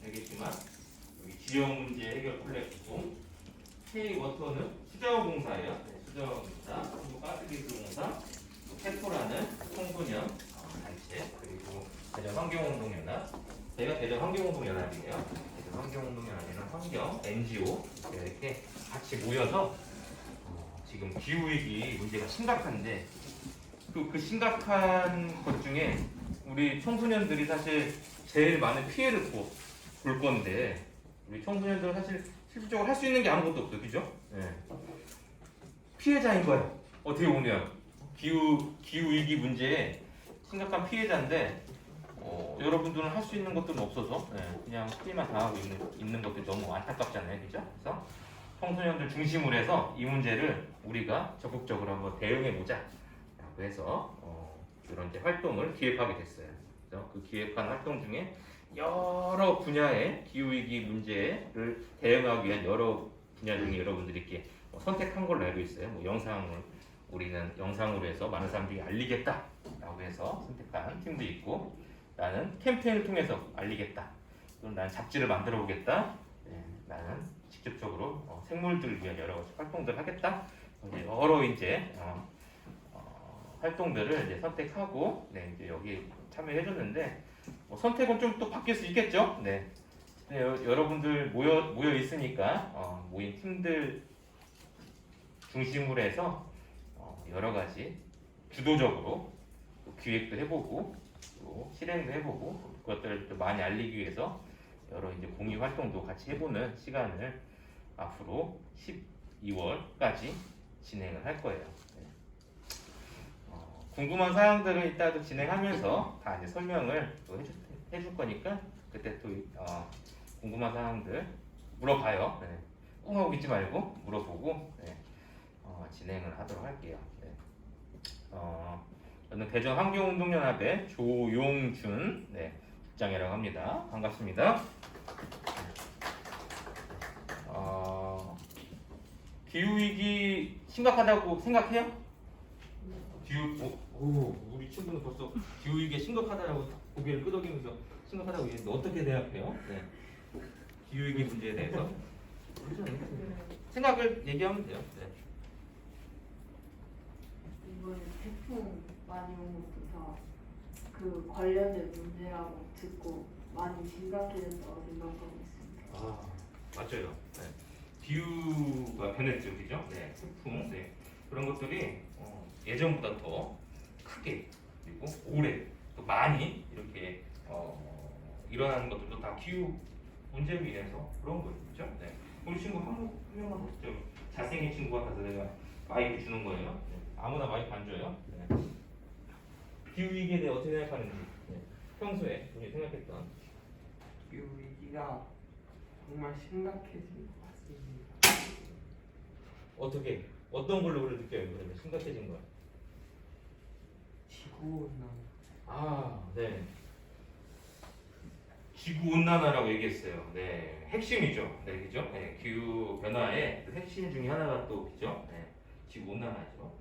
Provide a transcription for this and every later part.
알겠지만 여기 지역 문제 해결 플랫폼 K-워터는 수자원공사예요. 네, 수자원공사, 한국가스기술공사, 페토라는 청소년 단체, 그리고 대전환경운동연합, 제가 대전환경운동연합이에요. 대전환경운동연합이는 환경 NGO 이렇게 같이 모여서 지금 기후위기 문제가 심각한데 그 심각한 것 중에 우리 청소년들이 사실 제일 많은 피해를 볼 건데 우리 청소년들은 사실 실질적으로 할 수 있는 게 아무것도 없어요. 그죠? 네. 피해자인 거예요. 어떻게 보면 기후위기 문제에 심각한 피해자인데 여러분들은 할 수 있는 것들은 없어서 그냥 피해만 당하고 있는 것들이 너무 안타깝잖아요. 그죠? 그래서 청소년들 중심으로 해서 이 문제를 우리가 적극적으로 한번 대응해보자 라고 해서 이런 이제 활동을 기획하게 됐어요. 그래서 그 기획한 활동 중에 여러 분야의 기후위기 문제를 대응하기 위한 여러 분야 중에 여러분들이 이렇게 선택한 걸로 알고 있어요. 우리는 영상으로 해서 많은 사람들이 알리겠다라고 해서 선택한 팀도 있고, 나는 캠페인을 통해서 알리겠다. 또는 나는 잡지를 만들어 보겠다. 나는 직접적으로 생물들을 위한 여러 가지 활동들을 하겠다. 여러 이제 활동들을 이제 선택하고 이제 여기 참여해줬는데 선택은 좀 또 바뀔 수 있겠죠. 네. 여러분들 모여 있으니까 모인 팀들 중심으로 해서 여러 가지 주도적으로 기획도 해보고 또 실행도 해보고 그것들을 또 많이 알리기 위해서 여러 이제 공유 활동도 같이 해보는 시간을 앞으로 12월까지 진행을 할 거예요. 네. 궁금한 사항들은 이따 또 진행하면서 다 이제 설명을 또 해줄 거니까 그때 또 궁금한 사항들 물어봐요. 네. 꽁 하고 있지 말고 물어보고 진행을 하도록 할게요. 네. 저는 대전환경운동연합의 조용준 국장이라고 합니다. 반갑습니다. 기후위기 심각하다고 생각해요? 우리 친구는 벌써 기후위기가 심각하다고 고개를 끄덕이면서 심각하다고 얘기했는데 어떻게 생각해요? 네. 기후위기 문제에 대해서 생각을 얘기하면 돼요. 네. 이번에 태풍 많이 온 것부터 그 관련된 문제라고 듣고 많이 심각해졌다고 생각하고 있습니다. 맞아요. 네. 기후가 변했죠, 그죠? 네, 태풍, 그런 것들이 예전보다 더 크게 그리고 오래 또 많이 이렇게 일어나는 것들도 다 기후 문제로 인해서 그런 거죠, 그죠? 네. 우리 친구 한 명만 더 잘생긴 친구가 가서 내가 마이크 주는 거예요. 네. 아무나 마이크 안 줘요. 네. 기후 위기에 대해 어떻게 생각하는지 평소에 본인이 생각했던 기후 위기가 정말 심각해진 것 같습니다. 어떤 걸로 우리 느껴요? 그러면 심각해진 거야? 지구 온난화. 네. 지구 온난화라고 얘기했어요. 네, 핵심이죠. 네, 그죠? 네, 기후 변화의 그 핵심 중에 하나가 또 그죠? 네, 지구 온난화죠.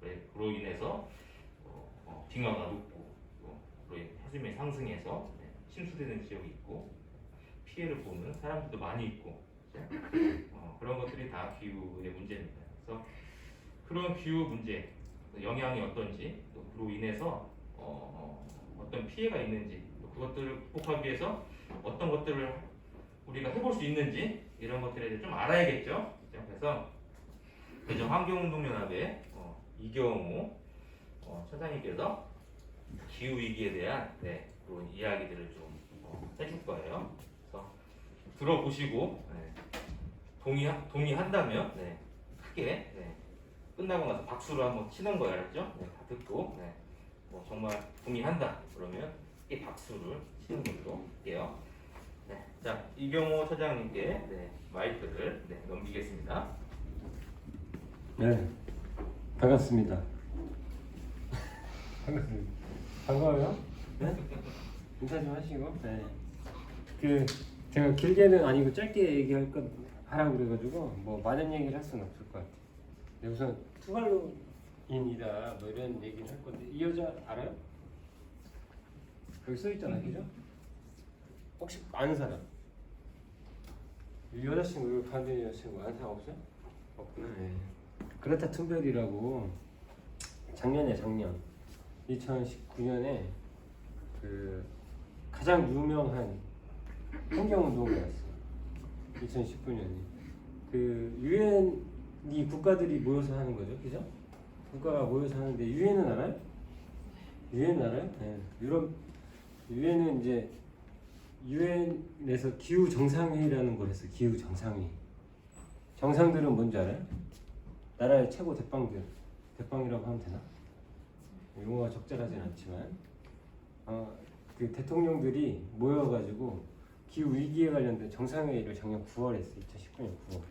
네, 그로 인해서 빙하가 녹고 또 해수면이 상승해서 침수되는 지역이 있고 피해를 보는 사람들도 많이 있고 그런 것들이 다 기후의 문제입니다. 그래서 그런 기후 문제 영향이 어떤지 또 그로 인해서 어떤 피해가 있는지 또 그것들을 극복하기 위해서 어떤 것들을 우리가 해볼 수 있는지 이런 것들에 대해 좀 알아야겠죠. 그래서 대전환경운동연합의 이경호 처장님께서 기후 위기에 대한 그런 이야기들을 좀 해줄 거예요. 그래서 들어보시고 동의한다면 크게 끝나고 나서 박수를 한번 치는 거예요, 알았죠? 다 듣고 정말 동의한다 그러면 이 박수를 치는 걸로 할게요. 자, 이경호 처장님께 마이크를 넘기겠습니다. 네, 반갑습니다. 반갑습니다. 반가워요? 네? 인사 좀 하시고. 네. 제가 길게는 아니고 짧게 얘기할 건 하라고 그래가지고 뭐 많은 얘기를 할 수는 없을 것 같아요. 네, 우선 투발론인이다 뭐 이런 얘기를 할 건데 이 여자 알아요? 여기 써 있잖아요, 그죠? 혹시 아는 사람? 이 여자친구 반대 여자친구 아는 사람 없어요? 없구나. 네. 그레타 툰베리라고 작년 2019년에 그 가장 유명한 환경운동가였어. 2019년에 그 유엔이 국가들이 모여서 하는 거죠, 그죠? 국가가 모여서 하는데 유엔은 알아요? 유엔 알아요? 네. 유럽 유엔은 이제 유엔에서 기후 정상회의라는 걸 했어. 기후 정상회의. 정상들은 뭔지 알아요? 나라의 최고 대빵이라고 하면 되나? 용어가 적절하진 않지만 그 대통령들이 모여가지고 기후 위기에 관련된 정상회의를 작년 9월에 했어. 2019년 9월.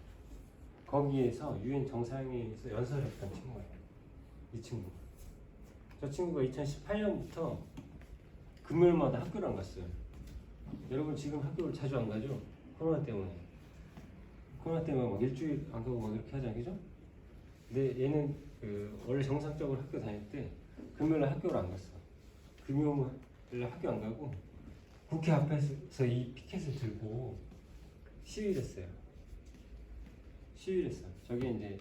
거기에서 유엔 정상회의에서 연설했던 친구예요. 이 친구. 저 친구가 2018년부터 금요일마다 학교를 안 갔어요. 여러분 지금 학교를 자주 안 가죠? 코로나 때문에. 코로나 때문에 막 일주일 안 가고 막 이렇게 하잖아요, 그죠? 근데 얘는 그 원래 정상적으로 학교 다닐 때 금요일날 학교를 안 갔어. 금요일날 학교 안 가고 국회 앞에서 이 피켓을 들고 시위를 했어요. 시위를 했어. 저게 이제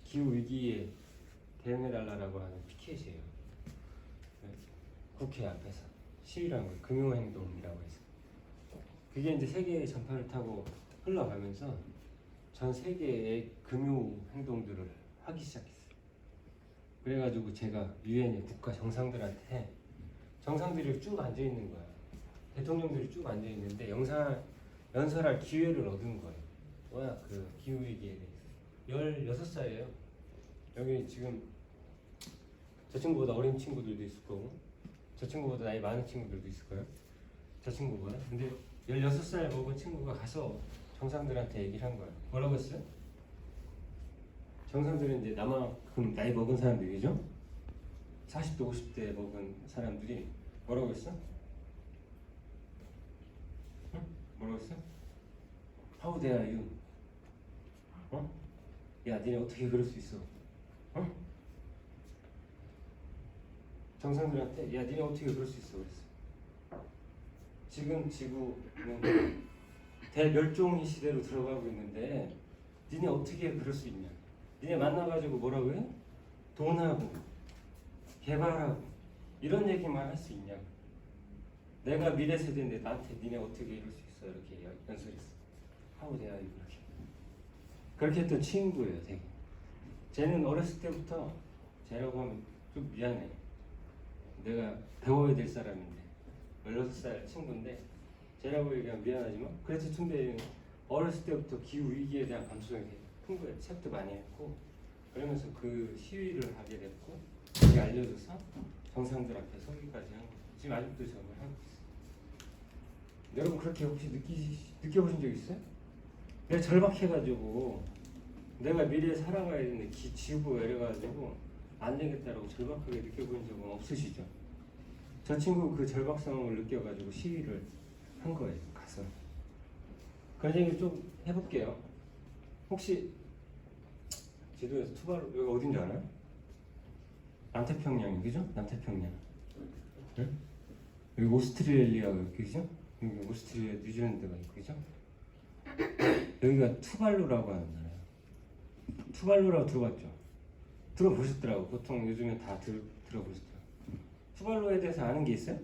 기후 위기에 대응해달라고 하는 피켓이에요. 국회 앞에서 시위라는 걸 금요행동이라고 해서 그게 이제 세계의 전파를 타고 흘러가면서 전 세계의 금요 행동들을 하기 시작했어요. 그래가지고 제가 유엔의 국가 정상들한테 정상들이 쭉 앉아 있는 거야. 대통령들이 쭉 앉아 있는데 연설할 기회를 얻은 거예요. 워낙 그 기후 위기에 대해서 16살이에요. 여기 지금 저 친구보다 어린 친구들도 있을 거고 저 친구보다 나이 많은 친구들도 있을 거예요. 저 친구보다. 근데 16살 먹은 친구가 가서 정상들한테 얘기를 한 거예요. 뭐라고 했어요? 정상들은 이제 나만큼 나이 먹은 사람들이죠. 40대 50대 먹은 사람들이 뭐라고 했어? 응? 뭐라고 했어? How dare you? 어? 야 니네 어떻게 그럴 수 있어? 어? 정상들한테 야 니네 어떻게 그럴 수 있어 그랬어. 지금 지구는 대멸종의 시대로 들어가고 있는데 니네 어떻게 그럴 수 있냐. 니네 만나가지고 뭐라고 해? 돈하고 개발하고 이런 얘기만 할 수 있냐. 내가 미래 세대인데 나한테 니네 어떻게 이럴 수 있어 이렇게 연설했어. 하고 내가 이렇게 그렇게 했던 친구예요. 되게 쟤는 어렸을 때부터 쟤라고 하면 좀 미안해. 내가 배워야 될 사람인데 16살 친구인데 쟤라고 얘기하면 미안하지만 그래서 툰베이는 어렸을 때부터 기후 위기에 대한 감수성이 큰 거예요. 책도 많이 했고 그러면서 그 시위를 하게 됐고 그게 알려져서 정상들 앞에 서기까지 한 거예요. 지금 아직도 저걸 하고 있어요. 여러분 그렇게 혹시 느껴보신 적 있어요? 내가 절박해가지고 내가 미래에 살아가야 되는데 지구가 이래가지고 안 되겠다라고 절박하게 느껴본 적은 없으시죠? 저 친구 그 절박성을 느껴가지고 시위를 한 거예요. 가서 그런 얘기를 좀 해볼게요. 혹시 지도에서 투바루 여기 어딘지 알아요? 남태평양 여기죠? 남태평양. 응? 여기 오스트레일리아가 여기 그죠? 여기 오스트레일리아 뉴질랜드가 있고 그죠? 여기가 투발루라고 하는 나라예요. 투발루라고 들어봤죠? 들어보셨더라고. 보통 요즘에 다 들어보셨더라고. 투발루에 대해서 아는 게 있어요?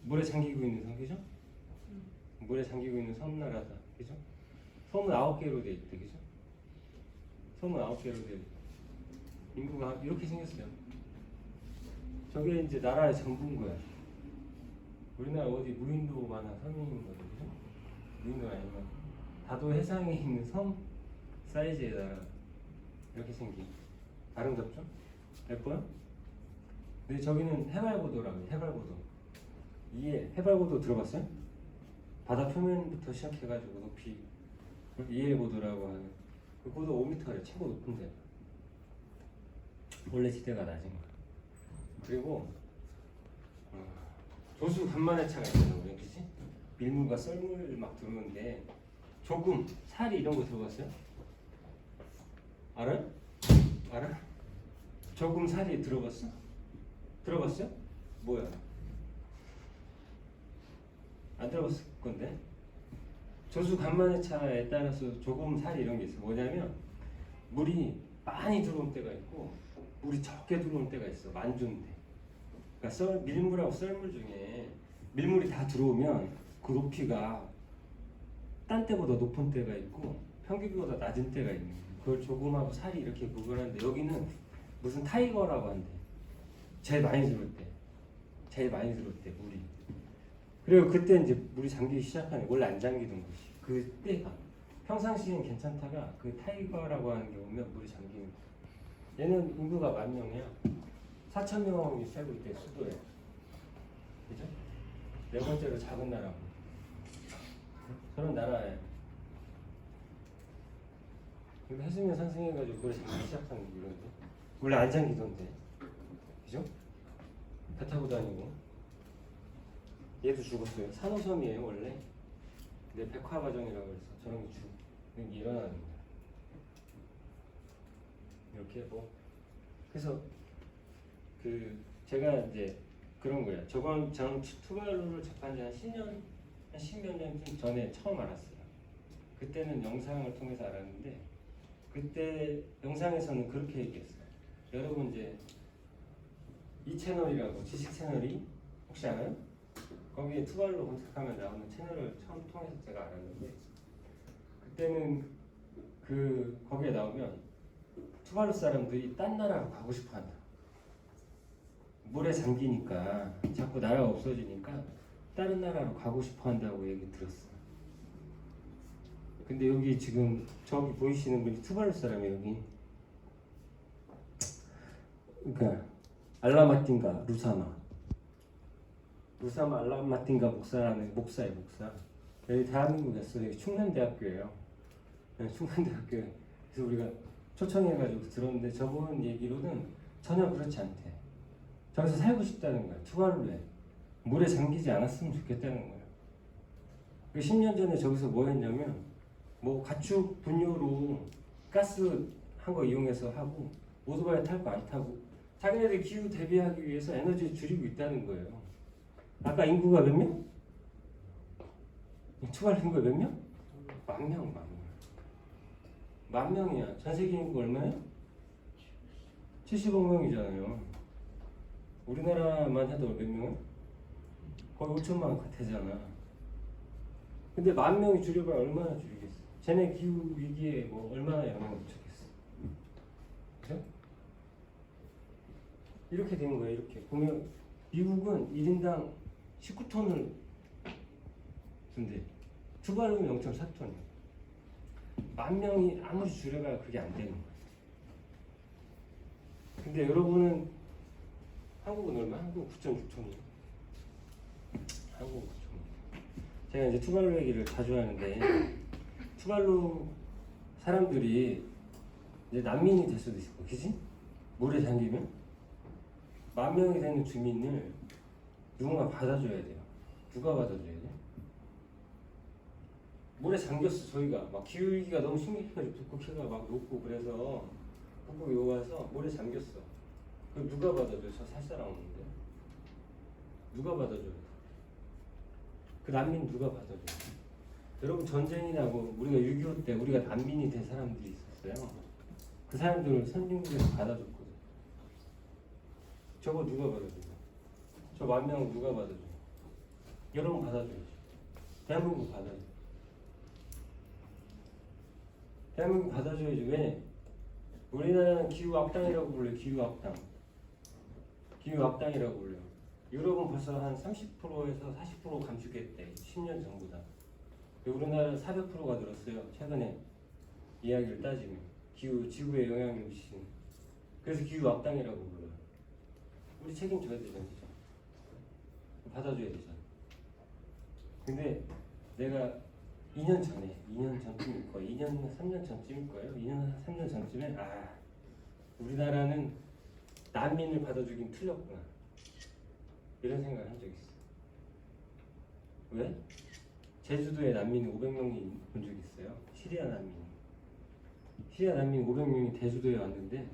물에 잠기고 있는 섬 그죠? 물에 잠기고 있는 섬나라다 그죠? 섬은 9개로 돼 있대 그죠? 섬은 9개로 돼 있대. 인구가 이렇게 생겼어요. 저게 이제 나라의 전부인 거야. 우리나라 어디 무인도 만한 섬인 거죠 그죠? 무인도 아니면 다도 해상에 있는 섬 사이즈의 나라. 이렇게 생긴 아름답죠? 예뻐요? 근데 저기는 해발고도라고 해요. 해발고도. 이게 해발고도 들어봤어요? 바다 표면부터 시작해가지고 높이 이해고도라고 하는 그 고도 5m래. 최고 높은데 원래 지대가 낮은 거야. 그리고 조수 간만에 차가 있어요. 그치? 밀물과 썰물 막 들어오는데 조금 살이 이런 거 들어갔어요? 알아요? 알아? 조금 살이 들어갔어? 들어갔어요? 뭐야? 안 들어봤을 건데. 조수 간만의 차에 따라서 조금 살이 이런 게 있어. 뭐냐면 물이 많이 들어올 때가 있고 물이 적게 들어올 때가 있어. 만주인데. 그러니까 밀물하고 썰물 중에 밀물이 다 들어오면 그 높이가 딴 때보다 높은 때가 있고 평균보다 낮은 때가 있는 거야. 그걸 조금하고 살이 이렇게 구분하는데 여기는 무슨 타이거라고 한대. 제일 많이 들어올 때. 제일 많이 들어올 때 물이. 그리고 그때 이제 물이 잠기기 시작하는 원래 안 잠기던 곳이 그때가 평상시엔 괜찮다가 그 타이거라고 하는 게 오면 물이 잠기는 거야. 얘는 인구가 10,000명이야. 4,000명이 살고 있대 수도에. 그죠? 네 번째로 작은 나라고. 저런 나라에. 근데 해수면 상승해가지고 물에 잠기기 시작하는 게 이런데. 원래 안 잠기던데. 그죠? 배 타고 다니고. 얘도 죽었어요. 산호섬이에요 원래. 근데 백화과정이라고 해서 저런 게 이런 게 일어나는 거야. 이렇게 뭐 그래서 그 제가 이제 그런 거예요. 저건 전 투발루를 접한 지 한 10년, 한 10몇 년쯤 전에 처음 알았어요. 그때는 영상을 통해서 알았는데 그때 영상에서는 그렇게 얘기했어요. 여러분 이제 이 채널이라고 지식 채널이 혹시 알아요? 거기에 투발루 검색하면 나오는 채널을 처음 통해서 제가 알았는데 그때는 그 거기에 나오면 투발루 사람들이 딴 나라로 가고 싶어 한다. 물에 잠기니까 자꾸 나라가 없어지니까 다른 나라로 가고 싶어 한다고 얘기 들었어. 근데 여기 지금 저기 보이시는 분이 투발루 사람이에요. 여기. 그러니까 알라마틴가 루사마 알라마틴가 목사라는 목사예요. 목사. 여기 대한민국이었어. 여기 충남대학교예요. 충남대학교. 그래서 우리가 초청해가지고 들었는데 저분 얘기로는 전혀 그렇지 않대. 저기서 살고 싶다는 거야. 투발루에 물에 잠기지 않았으면 좋겠다는 거야. 10년 전에 저기서 뭐 했냐면 뭐 가축 분유로 가스 한 거 이용해서 하고 오토바이 탈 거 안 타고 자기네들 기후 대비하기 위해서 에너지를 줄이고 있다는 거예요. 아까 인구가 몇 명? 투발루 인구가 몇 명? 10,000명. 10,000명이야. 전 세계 인구가 얼마야? 70억 명이잖아요. 우리나라만 해도 몇 명은? 거의 5천만 되잖아. 근데 10,000명이 줄여봐야 얼마나 줄이겠어? 쟤네 기후 위기에 뭐 얼마나 영향을 미쳤겠어? 그죠? 이렇게 된 거예요. 이렇게 보면 미국은 1인당 19톤을 준대. 투발루는 0.4톤이야. 10,000명이 아무리 줄여봐야 그게 안 되는 거예요. 근데 여러분은 한국은 얼마? 한국 9.6톤이에요. 한국 9톤. 제가 이제 투발루 얘기를 자주 하는데 투발루 사람들이 이제 난민이 될 수도 있을 거야, 그지? 물에 잠기면 10,000명이 되는 주민을 누군가 받아줘야 돼요. 누가 받아줘야 돼? 물에 잠겼어. 저희가 막 기울기가 너무 심각해가지고 북극해가 막 녹고 그래서 북극이 와서 물에 잠겼어. 그럼 누가 받아줘? 저 살 사람 없는데 누가 받아줘요? 그 난민 누가 받아줘요? 여러분 전쟁이 나고 우리가 6.25 때 우리가 난민이 된 사람들이 있었어요. 그 사람들을 선진국에서 받아줬거든. 저거 누가 받아줘요? 저 10,000명은 누가 받아줘요? 여러분 받아줘야지. 대한민국 받아줘. 대한민국 받아줘야지. 왜? 우리나라는 기후 악당이라고 불러요. 기후 악당. 기후 악당이라고 불러요. 유럽은 벌써 한 30%에서 40% 감축했대. 10년 전보다. 우리나라는 400%가 늘었어요. 최근에 이야기를 따지면 지구에 영향을 미치는. 그래서 기후 악당이라고 불러요. 우리 책임져야 되잖아. 받아줘야 되잖아. 근데 내가 2년 전쯤일 거예요. 2년, 3년 전쯤일 거예요. 2년, 3년 전쯤에 우리나라는 난민을 받아주긴 틀렸구나. 이런 생각을 한 적이 있어. 왜? 제주도에 난민이 500명이 본 적이 있어요. 시리아 난민 500명이 제주도에 왔는데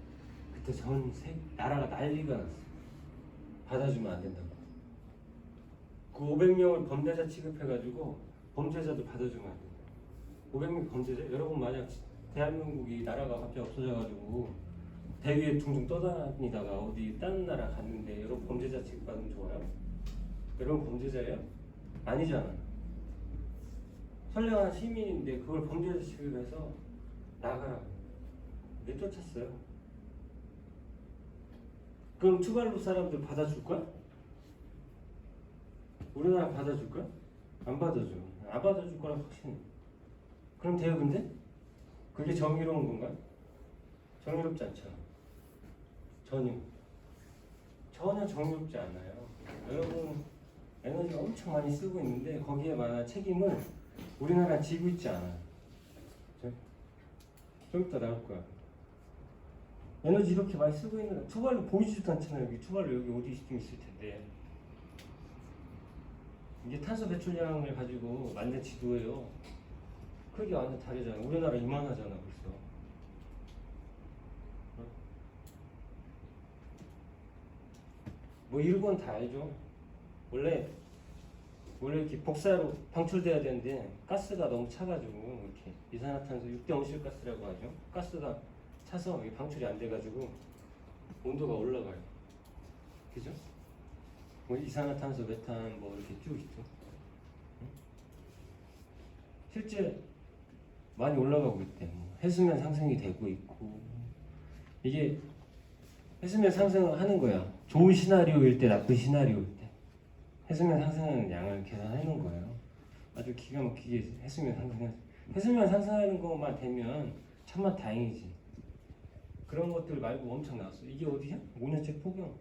그때 전 나라가 난리가 났어. 받아주면 안 된다고. 그 500명을 범죄자 취급해가지고 범죄자도 받아주면 안 된다. 500명 범죄자? 여러분 만약 대한민국이 나라가 갑자기 없어져가지고 대위에 둥둥 떠다니다가 어디 다른 나라 갔는데 여러분 범죄자 취급받으면 좋아요? 여러분 범죄자예요? 아니잖아. 선량한 시민인데 그걸 범죄자 취급해서 나가라. 내쫓았어요. 그럼 투발루 사람들 받아줄 거야? 우리나라 받아줄 거야? 안 받아줘. 안 받아줄 거라 확신해. 그럼 돼요, 근데? 그게 정의로운 건가? 정의롭지 않잖아. 전혀 정의롭지 않아요. 여러분 에너지 엄청 많이 쓰고 있는데 거기에 만한 책임을 우리나라 지고 있지 않아요. 좀 이따 나올 거야. 에너지 이렇게 많이 쓰고 있는 투발로 보이지도 않잖아요. 여기 투발로 여기 어디 좀 있을 텐데. 이게 탄소 배출량을 가지고 만든 지도예요. 크게 완전 다르잖아. 우리나라 이만하잖아 벌써. 뭐 이런 건 다 알죠. 원래 이렇게 복사로 방출돼야 되는데 가스가 너무 차가지고 이렇게 이산화탄소 6대 온실가스라고 하죠. 가스가 차서 이게 방출이 안 돼가지고 온도가 올라가요. 그죠? 뭐 이산화탄소, 메탄 뭐 이렇게 쭉 있죠. 응? 실제 많이 올라가고 있대. 뭐 해수면 상승이 되고 있고 이게 해수면 상승을 하는 거야. 좋은 시나리오일 때, 나쁜 시나리오일 때 해수면 상승하는 양을 계산해 놓은 거예요. 아주 기가 막히게 해수면 상승하는 것만 되면 천만 다행이지. 그런 것들 말고 엄청 나왔어. 이게 어디야? 5년째 폭염.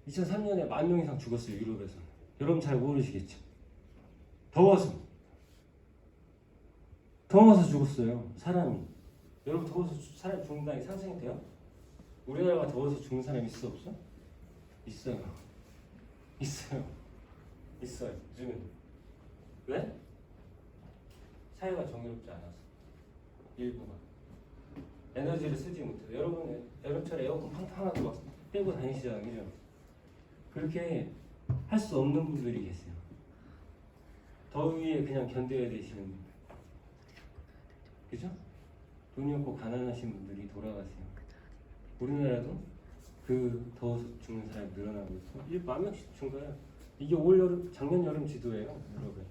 2003년에 10,000명 이상 죽었어요. 유럽에서. 여러분 잘 모르시겠죠? 더워서 죽었어요. 사람이. 여러분 더워서 사람이 죽는다는 게 상상이 돼요? 우리나라가 더워서 죽는 사람이 있어 없어? 있어요. 요즘은. 왜? 사회가 정의롭지 않아서. 일부가. 에너지를 쓰지 못해서. 여러분처럼 에어컨 팡팡하게 막 빼고 다니시잖아요. 그죠? 그렇게 할 수 없는 분들이 계세요. 더위에 그냥 견뎌야 되시는 분들. 그죠? 돈이 없고 가난하신 분들이 돌아가세요. 우리나라도 그 더워서 죽는 사람이 늘어나고 있고 이제 10,000명씩 증가해요. 이게 작년 여름 지도예요. 유럽에.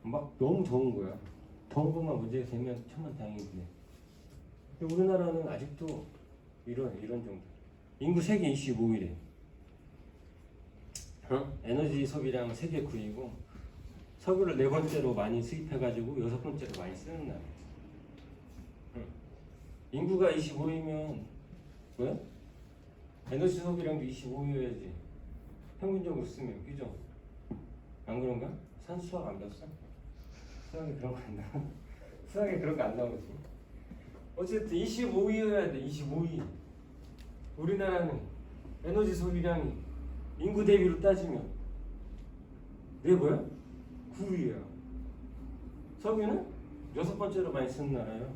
막 너무 더운 거야. 더운 것만 문제가 되면 천만다행인데 우리나라는 아직도 이런 정도. 인구 세계 25위래. 에너지 소비량 세계 9위고 석유를 4번째로 많이 수입해가지고 6번째로 많이 쓰는 나라. 인구가 25위면 왜? 에너지 소비량도 25위여야지. 평균적으로 쓰면 그죠? 안 그런가? 수학 안 배웠어? 수학에 그런 거 안 나와. 수학에 그런 거 안 나오지. 어쨌든 25위여야 돼. 25위. 우리나라는 에너지 소비량이 인구 대비로 따지면 뭐야? 9위야. 석유는 6번째로 많이 쓰는 나라예요.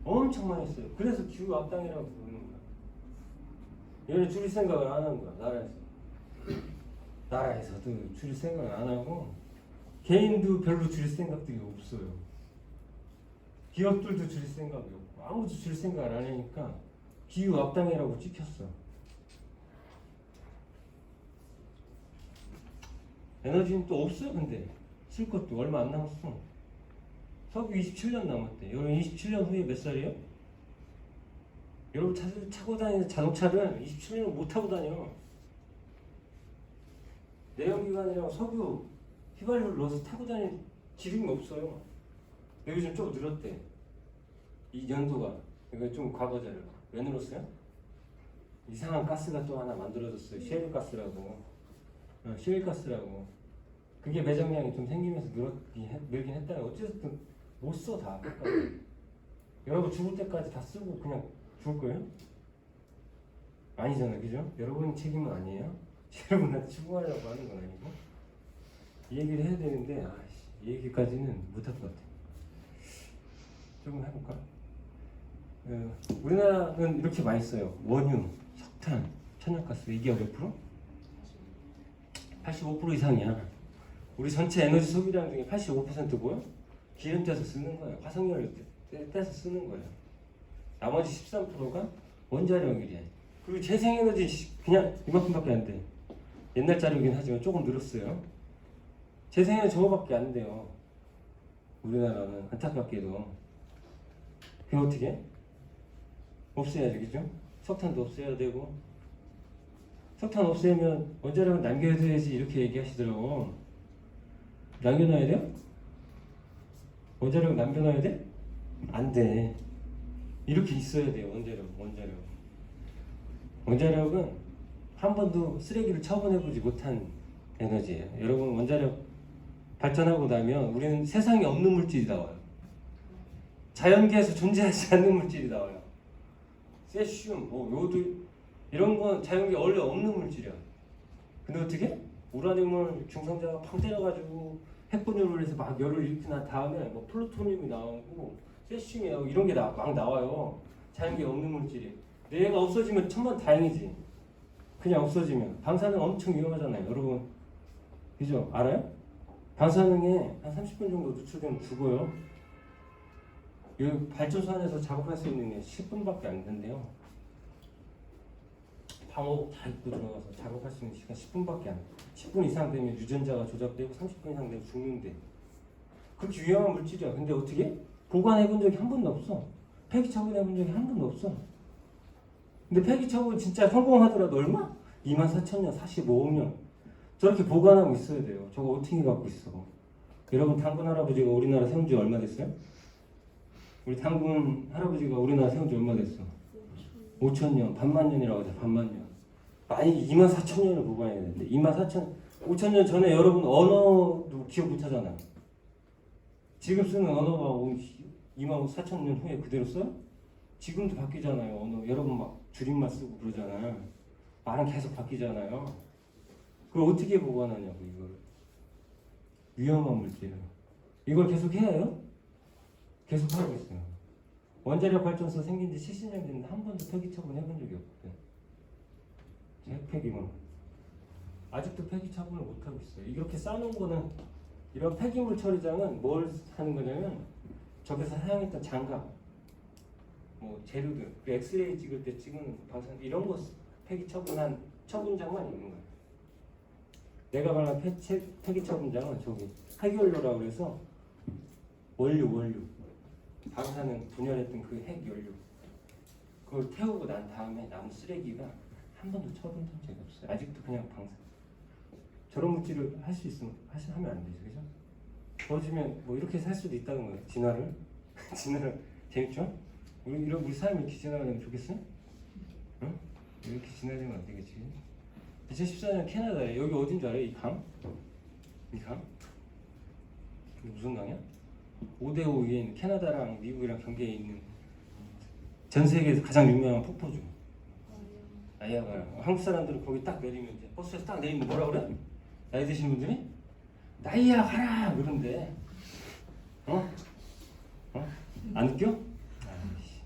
엄청 많이 써요. 그래서 기후 악당이라고 부르는 거야. 얘는 줄일 생각을 안 하는 거야. 나라에서도 줄일 생각을 안 하고 개인도 별로 줄일 생각들이 없어요. 기업들도 줄일 생각이 없고 아무도 줄일 생각을 안 하니까 기후 악당이라고 찍혔어. 에너지는 또 없어요. 근데 쓸 것도 얼마 안 남았어. 석유 27년 남았대. 여러분 27년 후에 몇 살이에요? 여러분 타고 다니는 자동차를 27년을 못 타고 다녀. 내연기관이랑 석유 휘발유를 넣어서 타고 다니는 지름이 없어요. 요즘 좀 늘었대. 이 연도가. 이거 좀 과거잖아요. 왜 늘었어요? 이상한 가스가 또 하나 만들어졌어요. 셰일가스라고. 셰일가스라고. 그게 매장량이 좀 생기면서 늘긴 했다가 어쨌든 못 써 다. 여러분 죽을 때까지 다 쓰고 그냥 죽을 거예요? 아니잖아요. 그죠? 여러분 책임은 아니에요. 여러분한테 추구하려고 하는 건 아니고 이 얘기를 해야 되는데 이 얘기까지는 못할 것 같아요. 조금 해볼까? 우리나라는 이렇게 많이 써요. 원유, 석탄, 천연가스 이게 몇 프로? 85% 이상이야. 우리 전체 에너지 소비량 중에 85% 뭐야? 기름 떼서 쓰는 거야. 화석연료 떼서 쓰는 거야. 나머지 13%가 원자력이래. 그리고 재생에너지 그냥 이만큼밖에 안 돼. 옛날 자료긴 하지만 조금 늘었어요. 재생에너지 저거밖에 안 돼요. 우리나라는 안타깝게도. 그게 어떻게 해? 없애야지, 그죠? 석탄도 없애야 되고. 석탄 없애면 원자력은 남겨둬야지 이렇게 얘기하시더라고. 남겨놔야 돼요? 원자력 남겨놔야 돼? 안 돼. 이렇게 있어야 돼요. 원자력은 한 번도 쓰레기를 처분해보지 못한 에너지예요. 여러분 원자력 발전하고 나면 우리는 세상에 없는 물질이 나와요. 자연계에서 존재하지 않는 물질이 나와요. 세슘, 뭐 요도 이런 건 자연계에 원래 없는 물질이야. 근데 어떻게? 우라늄을 중성자가 팡 때려가지고 핵분열을 해서 막 열을 일으킨 다음에 뭐 플루토늄이 나오고 세슘이 나오고 이런 게 막 나와요. 자연계에 없는 물질이. 근데 얘가 없어지면 천만 다행이지. 그냥 없어지면. 방사능 엄청 위험하잖아요. 여러분 그죠? 알아요? 방사능에 한 30분 정도 노출되면 죽어요. 이 발전소 안에서 작업할 수 있는 게 10분밖에 안 된대요. 방호복 다 입고 들어가서 작업할 수 있는 시간 10분밖에 안 돼. 10분 이상 되면 유전자가 조작되고 30분 이상 되면 죽는데. 그렇게 위험한 물질이야. 근데 어떻게? 보관해 본 적이 한 번도 없어. 폐기 처분해 본 적이 한 번도 없어. 근데 폐기 처분 진짜 성공하더라도 얼마? 24,000년, 45년. 저렇게 보관하고 있어야 돼요. 저거 어떻게 갖고 있어? 여러분 당군 할아버지가 우리나라 세운 지 얼마 됐어요? 우리 당군 할아버지가 우리나라 세운 지 얼마 됐어? 5,000년, 반만 년이라고 하죠. 반만 년. 많이 24,000년을 보관해야 되는데 5,000년 전에 여러분 언어도 기억 못 하잖아요. 지금 쓰는 언어가 24,000년 후에 그대로 써요? 지금도 바뀌잖아요. 언어 여러분 막 줄임말 쓰고 그러잖아요. 말은 계속 바뀌잖아요. 그걸 어떻게 보관하냐고 이거를. 위험한 물질을. 이걸 계속 해야 해요? 계속 하고 있어요. 원자력 발전소 생긴 지 70년 됐는데 한 번도 폐기 처분 해본 적이 없거든. 핵폐기물. 아직도 폐기 처분을 못 하고 있어요. 이렇게 쌓아놓은 거는 이런 폐기물 처리장은 뭘 하는 거냐면 저기서 사용했던 장갑, 뭐 재료들, 그 엑스레이 찍을 때 찍은 방사능 이런 거 폐기 처분한 처분장만 있는 거예요. 내가 말한 폐기 처분장은 저기 핵연료라고 해서 원료 방사능 분열했던 그 핵연료 그걸 태우고 난 다음에 남은 쓰레기가 한 번도 처분된 적이 없어요. 아직도 그냥 방사. 저런 물질을 할 수 있으면 하면 안 되죠, 그죠? 버지면 뭐 이렇게 살 수도 있다는 거예요. 진화를 재밌죠? 우리 삶이 이렇게 진화하면 좋겠어요? 응? 이렇게 진화되면 안 되겠지. 2014년 캐나다에 여기 어딘 줄 알아요? 이 강? 이 강? 이게 무슨 강이야? 5대5 위에 있는 캐나다랑 미국이랑 경계에 있는 전 세계에서 가장 유명한 폭포죠. 나이아가라. 한국 사람들은 거기 딱 내리면 이제 버스에서 딱 내리면 뭐라 그래? 나이 드신 분들이 나이아가라 그런데 안 웃겨? 아이씨.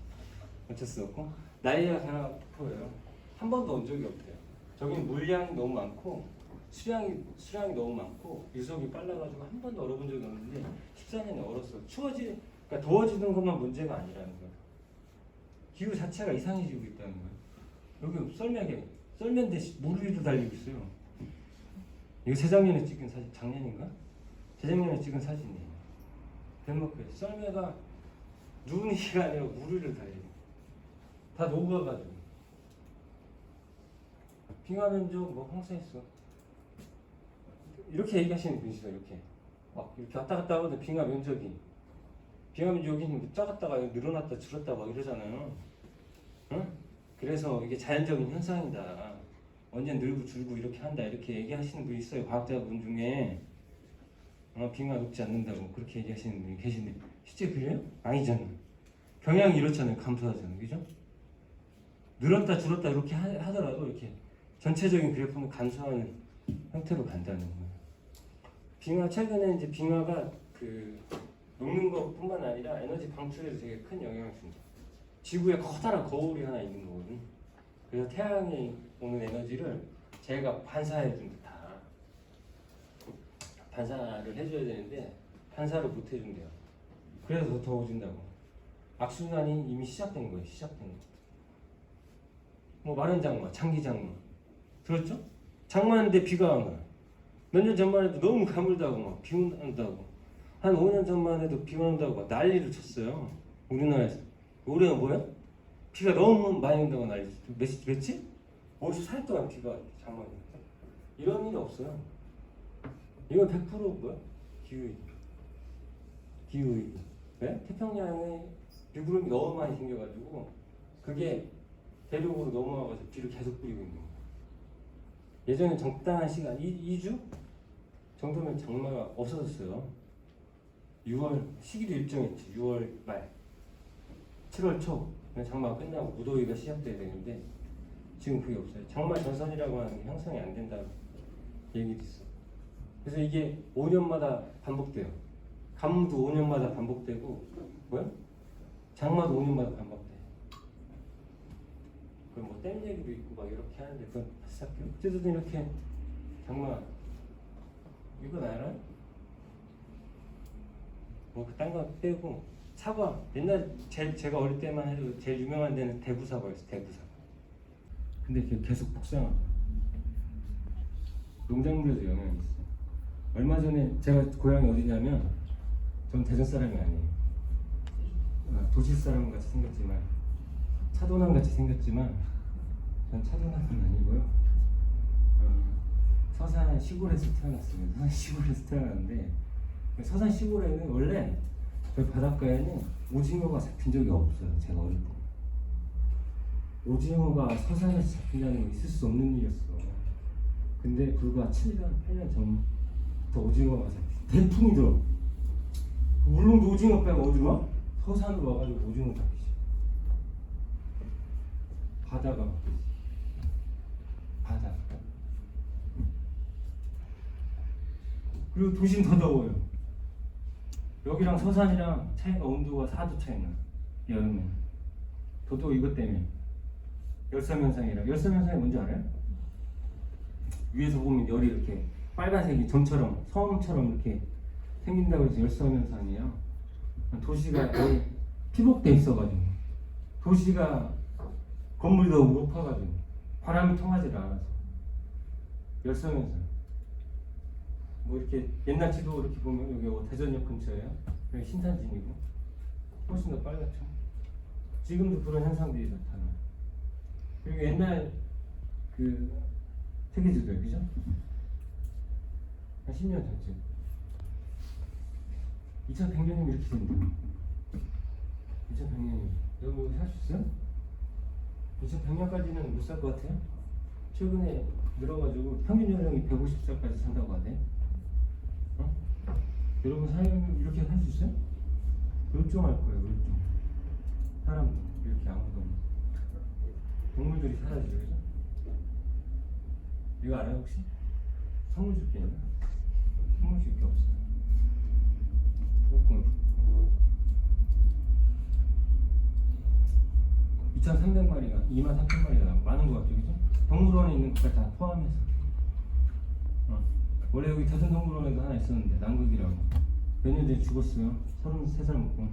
어쩔 수 없고 나이아가라 폭포예요. 한 번도 온 적이 없대요. 저기는 물량이 너무 많고 수량이 너무 많고 유속이 빨라가지고 한 번도 얼어본 적이 없는데 14년에 얼었어. 그러니까 더워지는 것만 문제가 아니라는 거야. 기후 자체가 이상해지고 있다는 거야. 여기 썰매인데 물 위로 달리고 있어요. 이거 재작년에 찍은 사진, 작년인가? 재작년에 찍은 사진이에요. 덴마크에 썰매가 눈이가 아니라 물 위를 달리고 다 녹아가지고 빙하 면적 뭐 황사했어. 이렇게 얘기하시는 분이시죠. 이렇게 막 이렇게 왔다 갔다 하거든. 빙하 면적이 여기는 작았다가 늘어났다 줄었다 막 이러잖아요. 응? 그래서 이게 자연적인 현상이다. 언제 늘고 줄고 이렇게 한다 이렇게 얘기하시는 분이 있어요. 과학자분 중에 빙하 녹지 않는다고 그렇게 얘기하시는 분이 계신데 실제 그래요? 아니잖아요. 경향이 이렇잖아요. 감소하잖아요. 그죠? 늘었다 줄었다 이렇게 하더라도 이렇게 전체적인 그래프는 감소하는 형태로 간다는 거예요. 빙하 최근에 이제 빙하가 그 녹는 것뿐만 아니라 에너지 방출에도 되게 큰 영향을 줍니다. 지구에 커다란 거울이 하나 있는 거거든. 그래서 태양이 오는 에너지를 제가 반사해 줍니다. 반사를 해줘야 되는데 반사를 못 해준대요. 그래서 더 오진다고. 악순환이 이미 시작된 거예요. 시작된 거. 뭐 마른 장마, 장기 장마 들었죠? 장마인데 비가 안 와. 몇 년 전만 해도 너무 가물다고 막 비 온다고 한 5년 전만 해도 비 온다고 막 난리를 쳤어요. 우리나라에서. 올해는 뭐야? 비가 너무 많이 온다고 난리 쳤죠. 며칠? 54일 동안 비가 장마에. 이런 일이 없어요. 이건 100% 뭐야? 기후위기. 왜? 태평양에 비구름이 너무 많이 생겨가지고 그게 대륙으로 넘어와서 비를 계속 뿌리고 있는 거예요. 예전에 적당한 시간 2주 정도면 장마가 없어졌어요. 6월 시기도 일정했지. 6월 말 7월 초 장마가 끝나고 무더위가 시작돼야 되는데 지금 그게 없어요. 장마 전선이라고 하는 게 형성이 안 된다고 얘기도 있어. 그래서 이게 5년마다 반복돼요. 가뭄도 5년마다 반복되고 뭐야? 장마도 5년마다 반복돼. 그럼 뭐 댐 얘기도 있고 막 이렇게 하는데 그건 비슷할게요. 어쨌든 이렇게 장마 이거 알아? 뭐 딴 거 빼고 사과 옛날 제가 어릴 때만 해도 제일 유명한 데는 대구사과였어. 대구사과. 근데 그게 계속 북상하고 농작물에도 영향이 있어. 얼마 전에 제가 고향이 어디냐면 전 대전 사람이 아니에요. 도시 사람 같이 생겼지만 차도남 같이 생겼지만 전 차도남은 아니고요. 서산 시골에서 태어났습니다. 서산 시골에서 태어났는데 서산 시골에는 원래 저희 바닷가에는 오징어가 잡힌 적이 없어요. 제가 어릴 때. 오징어가 서산에서 잡힌다는 건 있을 수 없는 일이었어. 근데 불과 7년, 8년 전부터 오징어가 잡힌 대풍이 들어. 울릉도 오징어 빼고 어디로 와? 서산으로 와가지고 오징어 잡히지. 바다가 바다. 그리고 도시는 더 더워요. 여기랑 서산이랑 차이가 온도가 4도 차이 나. 여름에. 저도 이것 때문에 열섬현상이라. 열섬현상이 뭔지 알아요? 위에서 보면 열이 이렇게 빨간색이 점처럼 섬처럼 이렇게 생긴다고 해서 열섬현상이에요. 도시가 거의 피복돼 있어가지고 도시가 건물이 너무 높아가지고 바람이 통하지 않아서 열섬현상. 뭐 이렇게 옛날 지도 이렇게 보면 여기 대전역 근처예요. 여기 신산진이고 훨씬 더 빨갛죠. 지금도 그런 현상들이 나타나요. 그리고 옛날 그 세계지도요, 그죠? 한 10년 전쯤 2100년이면 이렇게 된대요. 2100년이면 여러분 살 수 있어요? 2100년까지는 못 살 것 같아요? 최근에 늘어가지고 평균 연령이 150살까지 산다고 하대. 어? 여러분 이렇게 살 수 있어요? 멸종할 거예요. 멸종. 사람들 이렇게 아무도 없는. 동물들이 사라지죠, 그죠? 이거 알아요 혹시? 선물 줄 게 있나? 선물 줄 게 없어요. 조금 2,300마리가 23,000마리가 많은 것 같죠, 그죠? 동물원에 있는 것까지 다 포함해서. 원래 여기 대전동물원에도 하나 있었는데 남극이라고 몇 년 전에 죽었어요. 33살 먹고.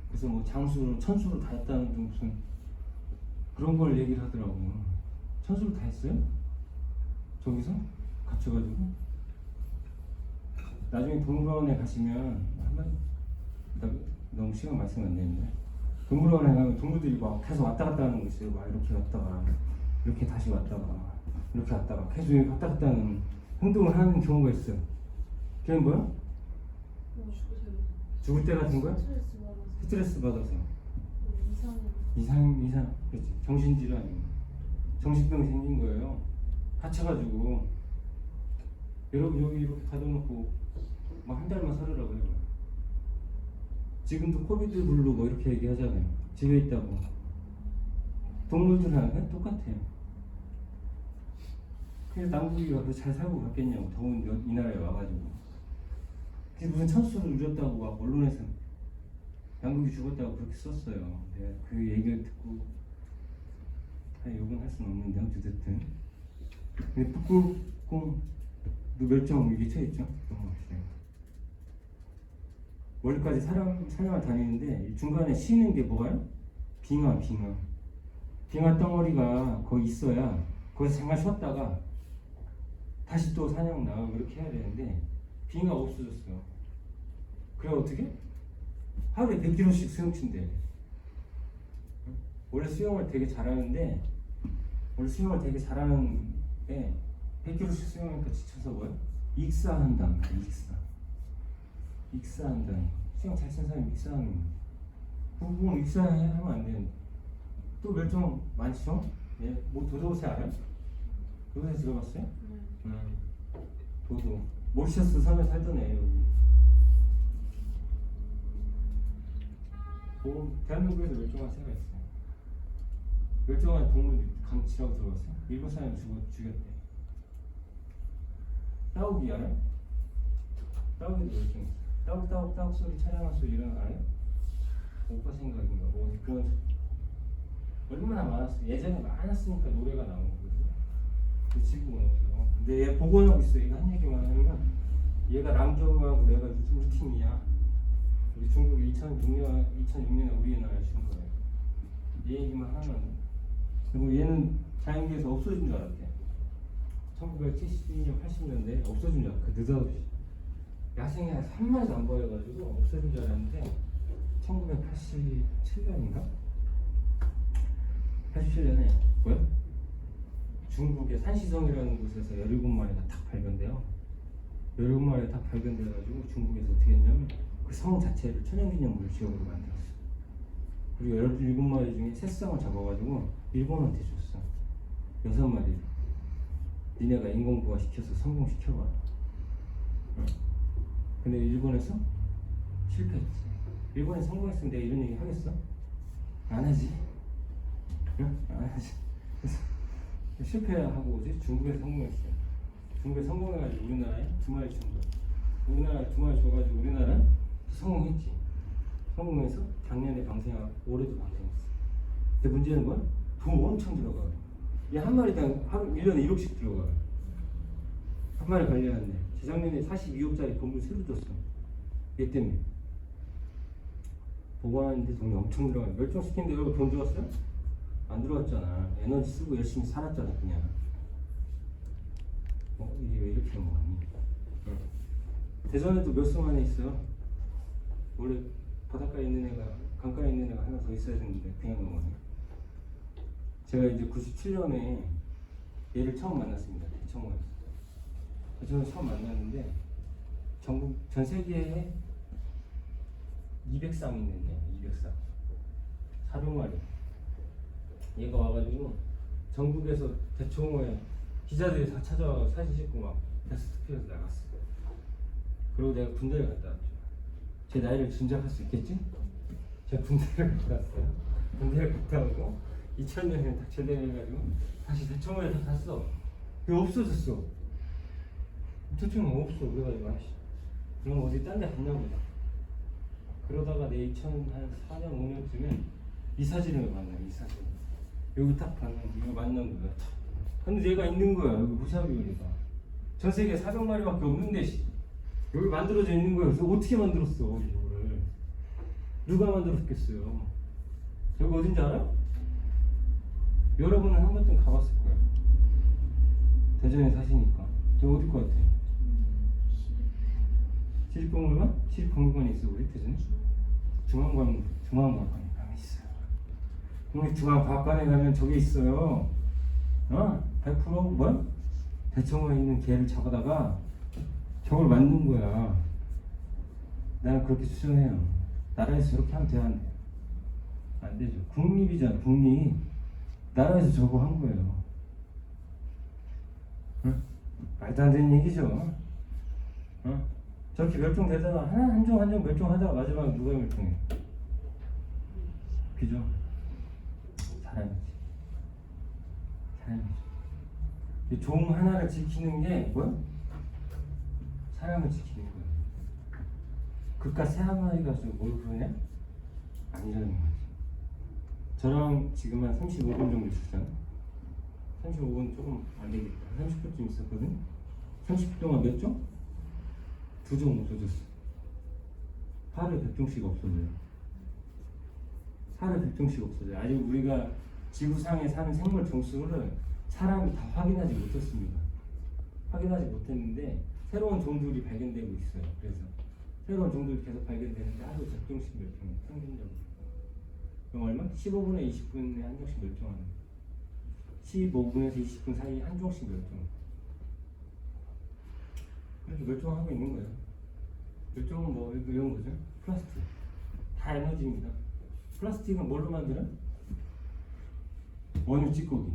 그래서 뭐 장수를 천수를 다 했다는 등 무슨 그런 걸 얘기를 하더라고. 천수를 다 했어요? 저기서 갇혀가지고. 나중에 동물원에 가시면 한번 너무 시간 말씀 안 되는데 동물원에 가면 동물들이 막 계속 왔다 갔다 하는 거 있어요. 막 이렇게 왔다가 이렇게 다시 왔다가 이렇게 왔다가 계속 왔다 갔다 하는 행동을 하는 경우가 있어요. 그게 뭐야? 죽을 때 같은 거야? 스트레스 받아서. 이상, 그렇지. 정신질환이. 정신병이 생긴 거예요. 갇혀가지고. 여러분 여기 이렇게 가둬놓고 막 한 달만 살으라고 해요. 지금도 코비드 블루 뭐 이렇게 얘기하잖아요. 집에 있다고. 동물들하고 똑같아요. 그래서 남극이 와서 잘 살고 갔겠냐고. 더운 이 나라에 와가지고. 그게 무슨 천수를 누렸다고 막 언론에서 남극이 죽었다고 그렇게 썼어요. 내가 그 얘기를 듣고 욕은 할 수는 없는데 어쨌든 근데 북극곰도 멸종 위기에 처했죠. 멀리까지 사냥을 다니는데 중간에 쉬는 게 뭐가요? 빙하. 빙하 덩어리가 거기 있어야 거기서 잠깐 쉬었다가 다시 또 사냥 나가고 그렇게 해야 되는데 빙하가 없어졌어요. 그래 어떻게? 하루에 100km씩 수영친대. 원래 수영을 되게 잘하는데 애 100km씩 수영하니까 지쳐서 뭐야? 익사한다. 익사한다. 수영 잘 치는 사람이 익사하는 거야. 그거 익사하면 안 되는데. 또 멸종 많죠? 예, 뭐 도도새 알아요? 도도새 들어봤어요? 도도. 모리셔스 섬에 살던 애예요. 대한민국에서 멸종한 새가 있어요. 멸종한 동물 강치라고 들어봤어요? 일본 사람이 죽였대. 따오기 알아요? 따오기도 멸종했어요. 따옥 소리 차량한 소리 이런 거 알아요? 오빠 생각인가 뭐 그런 얼마나 많았어요. 예전에 많았으니까 노래가 나온 거거든요. 지금은 없어. 근데 얘 복원하고 있어. 얘가 한 얘기만 하는 건 얘가 랑저우하고 내가 우리 팀이야. 우리 중국이 2006년에 우리나라에 준 거예요. 얘 얘기만 하면 그리고 얘는 자연계에서 없어진 줄 알았대. 1970년 80년대 없어진 줄 알았대. 느닷없이 야생에 한 마리도 안 보여가지고 없어진 줄 알았는데 1987년인가? 87년에 뭐야? 중국의 산시성이라는 곳에서 17마리가 딱 발견돼요. 17마리가 딱 발견돼가지고 중국에서 어떻게 했냐면 그 성 자체를 천연기념물 지역으로 만들었어. 그리고 17마리 중에 3쌍을 잡아가지고 일본한테 줬어. 6마리를. 니네가 인공부화 시켜서 성공시켜봐. 근데 일본에서 실패했지. 일본에 성공했으면 내가 이런 얘기 하겠어? 안 하지. 응? 안 하지. 그래서 실패하고 오지 중국에 성공했어요. 중국에 성공해가지고 우리나라에 2마리 준 거야. 우리나라에 2마리 줘가지고 우리나라 성공했지. 성공해서 작년에 방생하고 올해도 방생했어. 근데 문제는 뭐야? 돈 엄청 들어가. 얘 한 마리당 하루 1년에 1억씩 들어가. 한 마리 관리하는데 재작년에 42억짜리 건물 새로 줬어. 얘 때문에. 보관하는데 돈이 엄청 들어가요. 멸종시키는데 여러분 돈 들어갔어요? 안 들어갔잖아. 에너지 쓰고 열심히 살았잖아 그냥. 이게 왜 이렇게 넘어가니? 대전에도 몇 성 안에 있어요. 원래 바닷가에 있는 애가 강가에 있는 애가 하나 더 있어야 되는데 그냥 넘어가네. 제가 이제 97년에 얘를 처음 만났습니다. 대청호에서. 대청호 처음 만났는데 전국 전 세계에 200쌍 있는 애, 200쌍. 400마리. 얘가 와가지고 전국에서 대청호에 기자들이 다 찾아와서 사진 찍고 막 베스트 피어서 나갔어. 그리고 내가 군대를 갔다 왔죠. 제 나이를 짐작할 수 있겠지? 제가 군대를 갔다 왔어요. 군대를 갔다 오고 2000년에 딱 제대해가지고 다시 대청호에 다 갔어. 그게 없어졌어. 대청호 없어. 그래가지고 아씨 그럼 어디 딴 데 갔나 보다. 그러다가 내 2004년 5년쯤에 이 사진을 만나요. 이 사진. 여기 딱 봤는데 이거 만난 거야. 근데 얘가 있는 거야. 여기 무사비오리가. 전 세계에 400마리밖에 없는데 여기 만들어져 있는 거야. 그래서 어떻게 만들었어 이거를? 누가 만들었겠어요? 여기 어딘지 알아? 여러분은 한 번쯤 가봤을 거예요. 대전에 사시니까. 저 어딜 것 같아? 시립박물관? 시립박물관이 있어 우리 대전에? 중앙박물관에 가면 있어요. 우리 중앙박물관에 가면 저기 있어요. 100% 뭐? 대청호에 있는 개를 잡아다가 저걸 만든 거야. 나는 그렇게 추천해요. 나라에서 저렇게 하면 돼야 안 돼요? 안 되죠. 국립이잖아, 국립. 나라에서 저거 한 거예요. 응? 말도 안 되는 얘기죠. 저렇게 멸종되다가 한 종 멸종하다가 마지막에 누가 멸종해? 그죠? 사람이지. 이 종 하나를 지키는 게 뭐야? 사람을 지키는 거야. 그깟 새 한 마리 가지고 뭘 그러냐? 아니라는 거지. 저랑 지금 한 35분 정도 있었잖아. 35분 조금 안 되겠다. 30분쯤 있었거든. 30분 동안 몇 종? 2종 못 줬어. 하루에 100종씩 없어져요. 하루에 100종씩 없어져요. 아직 우리가 지구상에 사는 생물 종수를 사람이 다 확인하지 못했습니다. 확인하지 못했는데 새로운 종들이 발견되고 있어요. 그래서 새로운 종들이 계속 발견되는데 하루에 100종씩 멸종, 평균적으로. 그럼 얼마? 15분에 20분에 한 종씩 멸종하는 거예요. 15분에서 20분 사이에 한 종씩 멸종. 그렇게 멸종하고 있는 거예요. 멸종은 뭐 이런 거죠? 플라스틱. 다 에너지입니다. 플라스틱은 뭘로 만들어? 원유 찌꺼기,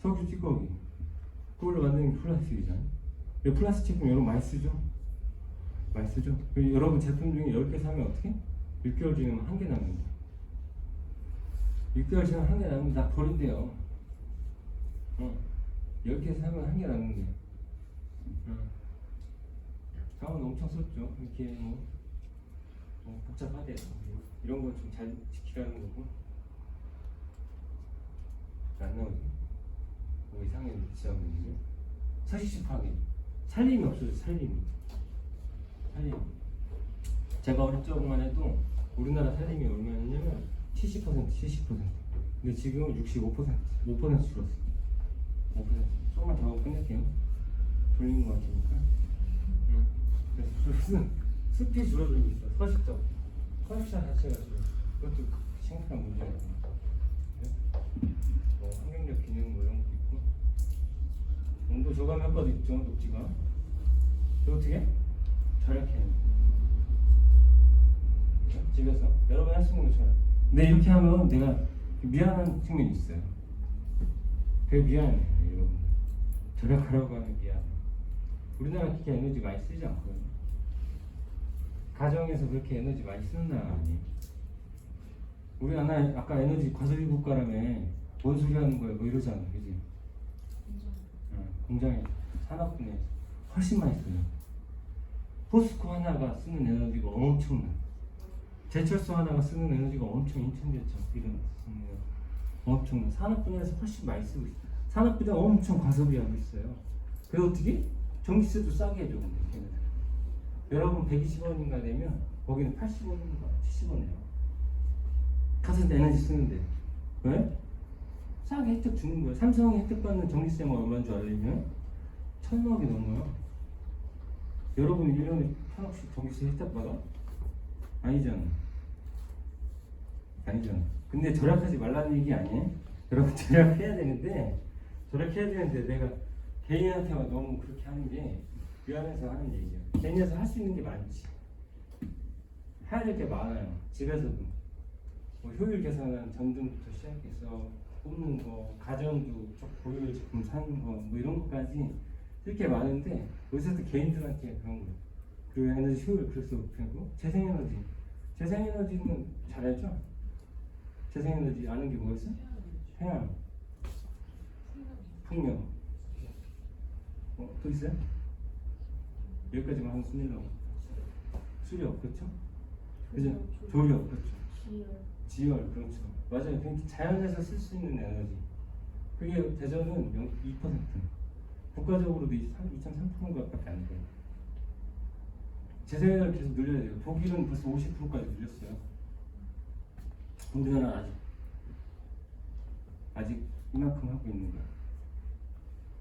석유 찌꺼기. 그걸로 만드는 게 플라스틱이잖아요. 플라스틱 제품 여러분 많이 쓰죠? 많이 쓰죠? 여러분 제품 중에 10개 사면 어떻게? 6개월 지나면 1개 남는다. 6개월 지나면 1개 남으면 다 버린대요. 10개 사면 1개 남는데요. 자원 엄청 썼죠. 이렇게 뭐 복잡하대요. 이런 거 좀 잘 지키라는 거고. 안 나오죠? 뭐 이상해 비싸고 있는데. 서식지 파괴. 살림이 없어요. 살림이. 제가 어릴 적만 해도 우리나라 살림이 얼마였냐면 70%. 근데 지금은 65%. 5% 줄었어. 5%. 조금만 더 끝낼게요. 돌린 것 같으니까. 그래서 숲이 줄어들고 있어. 서식자 자체가 줄어. 그것도 심각한 문제예요. 뭐 환경적 기능 뭐 이런 것도 있고. 온도 저감 효과도 있죠. 녹지가. 또 어떻게? 절약해. 집에서 여러분 할 수 있는 것처럼. 근데 이렇게 하면 내가 미안한 측면이 있어요. 되게 미안해, 여러분. 절약하라고 하면 미안해. 우리나라 그렇게 에너지 많이 쓰지 않거든요. 가정에서 그렇게 에너지 많이 쓰는 나라 아니에요. 우리 아까 에너지 과소비 국가라며 뭔 소리 하는 거야 뭐 이러잖아, 그지? 공장에 산업분야에서 훨씬 많이 써요. 포스코 하나가 쓰는 에너지가 엄청나. 제철소 하나가 쓰는 에너지가 엄청 인천제철 이런 엄청나. 산업분야에서 훨씬 많이 쓰고 있어. 산업분야 엄청 과소비하고 있어요. 그래서 어떻게? 전기세도 싸게 해줘. 근데 걔네들. 여러분 120원인가 내면 거기는 80원인가 70원이에요. 가서 에너지 쓰는데 왜? 싸게 혜택 주는 거예요. 삼성이 혜택 받는 전기세가 얼마인 줄 알려면 1,000억이 넘어요. 여러분 1년에 1,000억씩 전기세 혜택 받아? 아니잖아. 근데 절약하지 말라는 얘기 아니에요? 여러분 절약해야 되는데 내가 개인한테만 너무 그렇게 하는 게 미안해서 하는 얘기야. 개인에서 할 수 있는 게 많지. 해야 될 게 많아요. 집에서도 뭐 효율 개선은 전등부터 시작해서 뽑는 거, 가전도 고효율 제품 사는 거, 뭐 이런 것까지 이렇게 많은데 요새도 개인들한테 그런 거예요. 그 에너지 효율 그래서 높이고 재생에너지는 잘 알죠? 재생에너지 아는 게 뭐였어? 태양, 풍력. 또 있어요? 여기까지만 하면 끝내려고. 수력, 그렇죠? 그죠? 조력, 그렇죠? 지열, 그렇죠. 맞아요. 그러니까 자연에서 쓸 수 있는 에너지. 그게 대전은 2%. 국가적으로도 2.3%밖에 안 돼요. 재생에너지를 계속 늘려야 돼요. 독일은 벌써 50%까지 늘렸어요. 우리나라는 아직 이만큼 하고 있는 거야.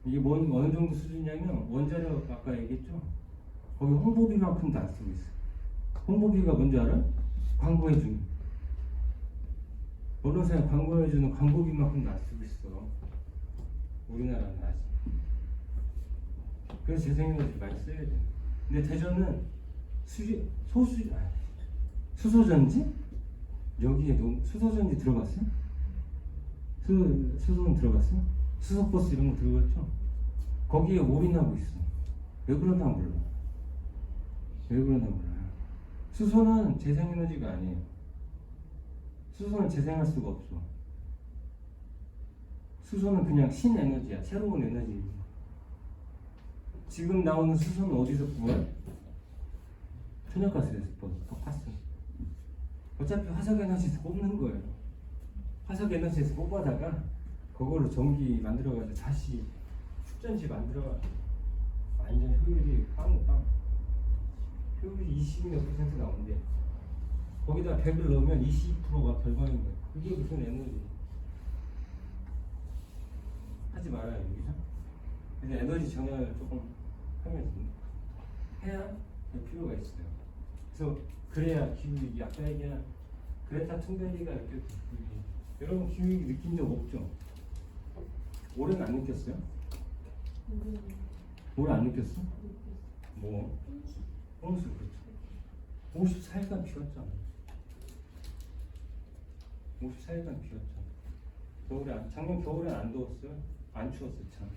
이게 어느 정도 수준이냐면 원자력 아까 얘기했죠. 거기 홍보비만큼도 안 쓰고 있어. 홍보비가 뭔지 알아? 광고해주는. 언론사에 광고해주는 광고비만큼도 안 쓰고 있어. 우리나라는 아직. 그래서 재생에너지 많이 써야 돼. 근데 대전은 수소전지? 여기에 수소전지 들어갔어요? 수소는 들어갔어요? 수소버스 이런 거 들어갔죠? 거기에 올인하고 있어. 왜 그런가 몰라. 수소는 재생에너지가 아니에요. 수소는 재생할 수가 없어. 수소는 그냥 신에너지야. 새로운 에너지. 지금 나오는 수소는 어디서 구해? 천연가스에서 가스. 어차피 화석에너지에서 뽑는 거예요. 화석에너지에서 뽑아다가 그걸로 전기 만들어가지고 다시 축전지 만들어가지고 완전 효율이 빵. 효율이 20몇 % 나오는데 거기다 100을 넣으면 20%가 결과인 거예요. 그게 무슨 에너지? 하지 말아요, 여기서. 그래서 에너지 정렬을 조금 하면 해야 될 필요가 있어요. 그래서 그래야 기후위기, 아까 얘기한 그레타 툰베리가 이렇게 여러분 기후위기 느낀 적 없죠? 올해는 안 느꼈어요? 올해 안 느꼈어? 뭐? 홍수 그렇죠. 54일간 비 왔잖아. 54일간 비 왔잖아. 겨울에 작년 겨울엔 안 더웠어요? 안 추웠어요 참.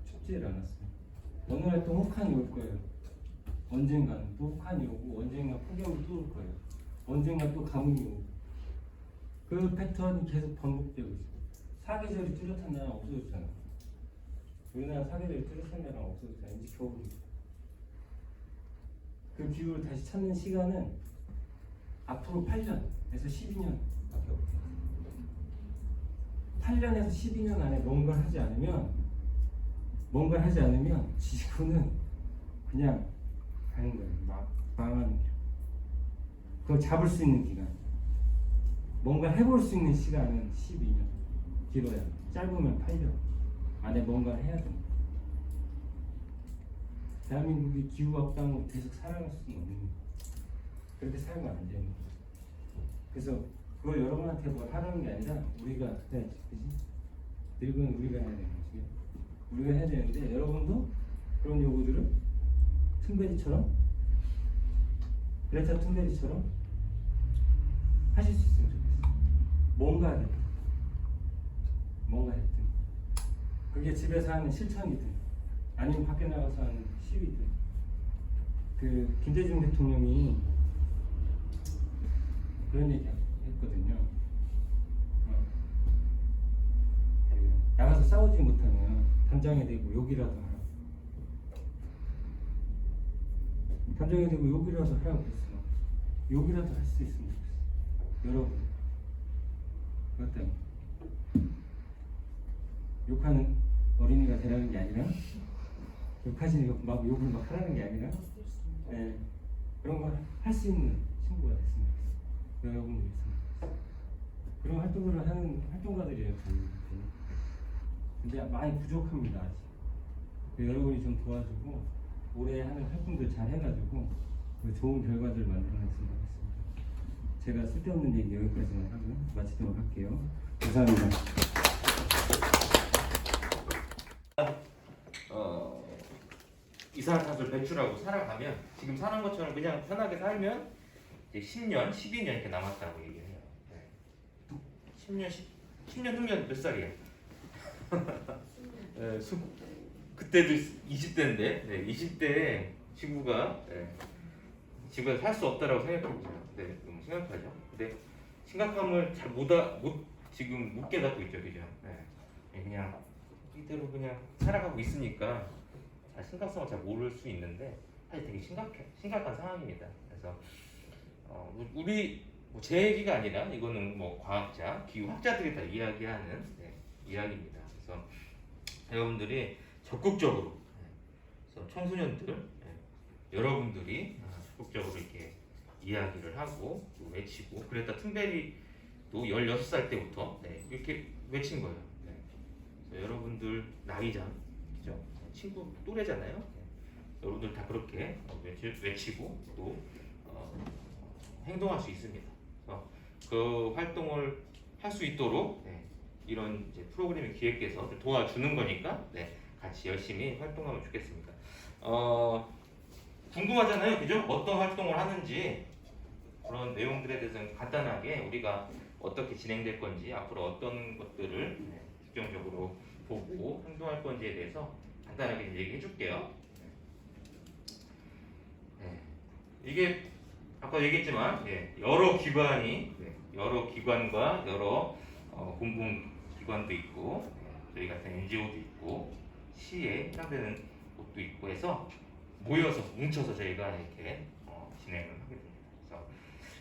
춥지를 않았어요. 어느 날 또 혹한이 올 거예요. 언젠가는 또 혹한이 오고 언젠가 폭염이 또 올 거예요. 언젠가 또 가뭄이 오고 그 패턴이 계속 반복되고 있어요. 사계절이 뚜렷한 나라 없어졌잖아. 우리나라 사계절이 뚜렷한 나라 없어졌잖아. 이제 겨울이. 그 기후를 다시 찾는 시간은 앞으로 8년에서 12년밖에 없어요. 8년에서 12년 안에 뭔가를 하지 않으면 지구는 그냥 가는 거예요. 막 망하는 길. 그걸 잡을 수 있는 기간. 뭔가 해볼 수 있는 시간은 12년. 길어야. 짧으면 8년 안에 뭔가를 해야 됩니다. 대한민국이 기후 악당으로 계속 살아갈 수는 없는 거예요. 그렇게 살면 안 되는 거예요. 그래서 그걸 여러분한테 뭘 하라는 게 아니라 우리가 해야지, 그지? 늙은 우리가 해야 되는 거지. 우리가 해야 되는데 여러분도 그런 요구들을 툰베리처럼 그레타 툰베리처럼 하실 수 있으면 좋겠어요. 뭔가 하겠다. 뭔가 했든 그게 집에서 하는 실천이든 아니면 밖에 나가서 하는 시위든 그 김대중 대통령이 그런 얘기 했거든요. 나가서 싸우지 못하면 담장에 대고 욕이라도 하라. 담장에 대고 욕이라도 하라고 했어. 욕이라도 할 수 있으면 좋겠어. 여러분 그것 때문에 욕하는 어린이가 되라는 게 아니라 욕하시는 막 욕을 막 하라는 게 아니라 그런 걸 할 수 있는 친구가 됐으면 좋겠어요. 여러분들이 있으면 그런 활동을 하는 활동가들이에요. 근데 많이 부족합니다 아직. 여러분이 좀 도와주고 올해 하는 활동들 잘 해가지고 좋은 결과들 만들어냈으면 하겠습니다. 제가 쓸데없는 얘기 여기까지만 하고 마치도록 할게요. 감사합니다. 이산화탄소를 배출하고 살아가면 지금 사는 것처럼 그냥 편하게 살면 이제 10년, 12년 이렇게 남았다고 얘기해요. 10년 후면 몇 살이에요? 그때도 20대인데 20대에 지구가 지구에서 살 수 없다라고 생각해보죠. 생각하죠. 근데 심각함을 잘 지금 못 깨닫고 있죠, 그죠? 그냥 이대로 그냥 살아가고 있으니까 심각성을 잘 모를 수 있는데 사실 되게 심각한 상황입니다. 그래서 제 얘기가 아니라 이거는 뭐 과학자, 기후학자들이 다 이야기하는 이야기입니다. 그래서 여러분들이 적극적으로 그래서 청소년들 여러분들이 적극적으로 이렇게 이야기를 하고 외치고 그랬다 툰베리도 16살 때부터 이렇게 외친 거예요. 그래서 여러분들 나이장 그죠? 친구 또래잖아요. 여러분들 다 그렇게 외치고 또 행동할 수 있습니다. 그래서 그 활동을 할 수 있도록 이런 이제 프로그램의 기획돼서 도와주는 거니까 같이 열심히 활동하면 좋겠습니다. 궁금하잖아요, 그죠? 어떤 활동을 하는지 그런 내용들에 대해서는 간단하게 우리가 어떻게 진행될 건지 앞으로 어떤 것들을 집중적으로 보고 행동할 건지에 대해서 간단하게 얘기해 줄게요. 이게 아까 얘기했지만 여러 기관과 여러 공공기관도 있고 저희 같은 NGO도 있고 시에 해당되는 곳도 있고 해서 뭉쳐서 저희가 이렇게 진행을 하게 됩니다. 그래서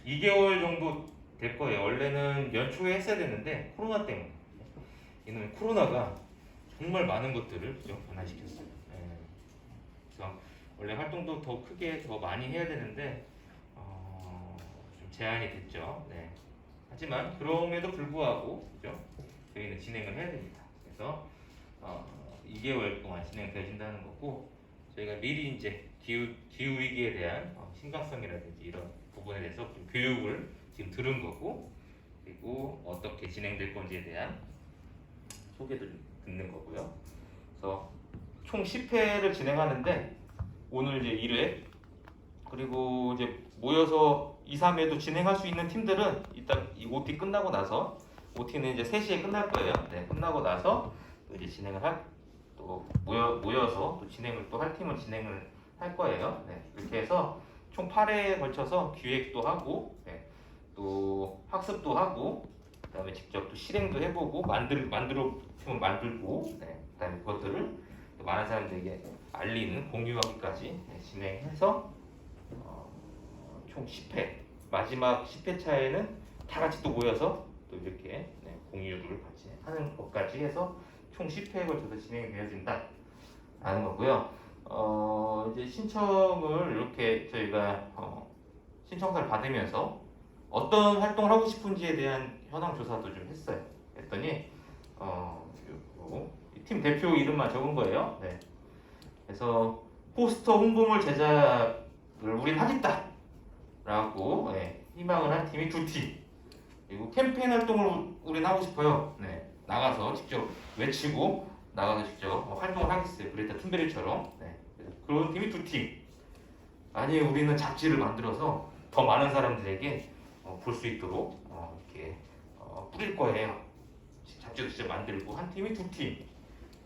2개월 정도 될 거예요. 원래는 연초에 했어야 됐는데 코로나 때문에 이는 코로나가 정말 많은 것들을 변화시켰어요. 그래서 원래 활동도 더 크게 더 많이 해야 되는데 좀 제한이 됐죠. 네. 하지만 그럼에도 불구하고 그죠? 저희는 진행을 해야 됩니다. 그래서 2개월 동안 진행되어진다는 거고 저희가 미리 이제 기후 위기에 대한 심각성이라든지 이런 부분에 대해서 좀 교육을 지금 들은 거고 그리고 어떻게 진행될 건지에 대한 소개를 듣는 거고요. 그래서 총 10회를 진행하는데 오늘 이제 1회 그리고 이제 모여서 2, 3회도 진행할 수 있는 팀들은 일단 이 OT 끝나고 나서 OT는 이제 3시에 끝날 거예요. 네, 끝나고 나서 또 이제 진행을 또 모여서 또 진행을 또 할 팀은 진행을 할 거예요. 네, 이렇게 해서 총 8회에 걸쳐서 기획도 하고 네, 또 학습도 하고 그다음에 직접 또 실행도 해보고 팀을 만들고 네, 그다음에 그것들을 또 많은 사람들에게 알리는 공유하기까지 네, 진행해서 총 10회 마지막 10회 차에는 다 같이 또 모여서 또 이렇게 네, 공유를 같이 하는 것까지 해서 총 10회에 걸쳐서 진행이 되어진다라는 거고요. 이제 신청을 이렇게 저희가 신청서를 받으면서 어떤 활동을 하고 싶은지에 대한 현황 조사도 좀 했어요. 했더니 팀 대표 이름만 적은 거예요. 네. 그래서 포스터 홍보물 제작을 우린 하겠다라고 네, 희망을 한 팀이 2팀. 그리고 캠페인 활동을 우린 하고 싶어요. 네. 나가서 직접 외치고 나가서 직접 활동을 하겠어요. 그레타 툰베리처럼. 네. 그런 팀이 2팀. 아니 우리는 잡지를 만들어서 더 많은 사람들에게 볼 수 있도록 이렇게 뿌릴 거예요. 잡지도 직접 만들고 한 팀이 2팀.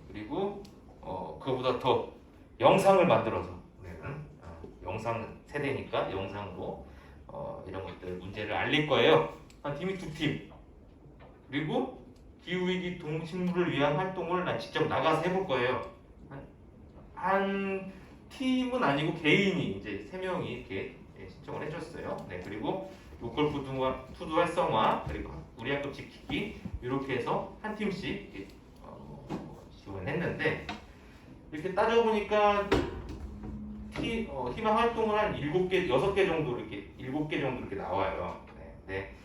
그리고 그거보다 더 영상을 만들어서 우리는 영상 세대니까 영상으로 이런 것들 문제를 알릴 거예요. 한 팀이 2팀. 그리고 기후위기 동식물을 위한 활동을 난 직접 나가서 해볼 거예요. 한 팀은 아니고 개인이 이제 3명이 이렇게 신청을 해줬어요. 네, 그리고 로컬 푸드 활성화 그리고 우리 학교 지키기 이렇게 해서 한 팀씩 지원했는데 이렇게 따져보니까 희망 활동을 한 7개, 6개 정도 이렇게 7개 정도 이렇게 나와요. 네.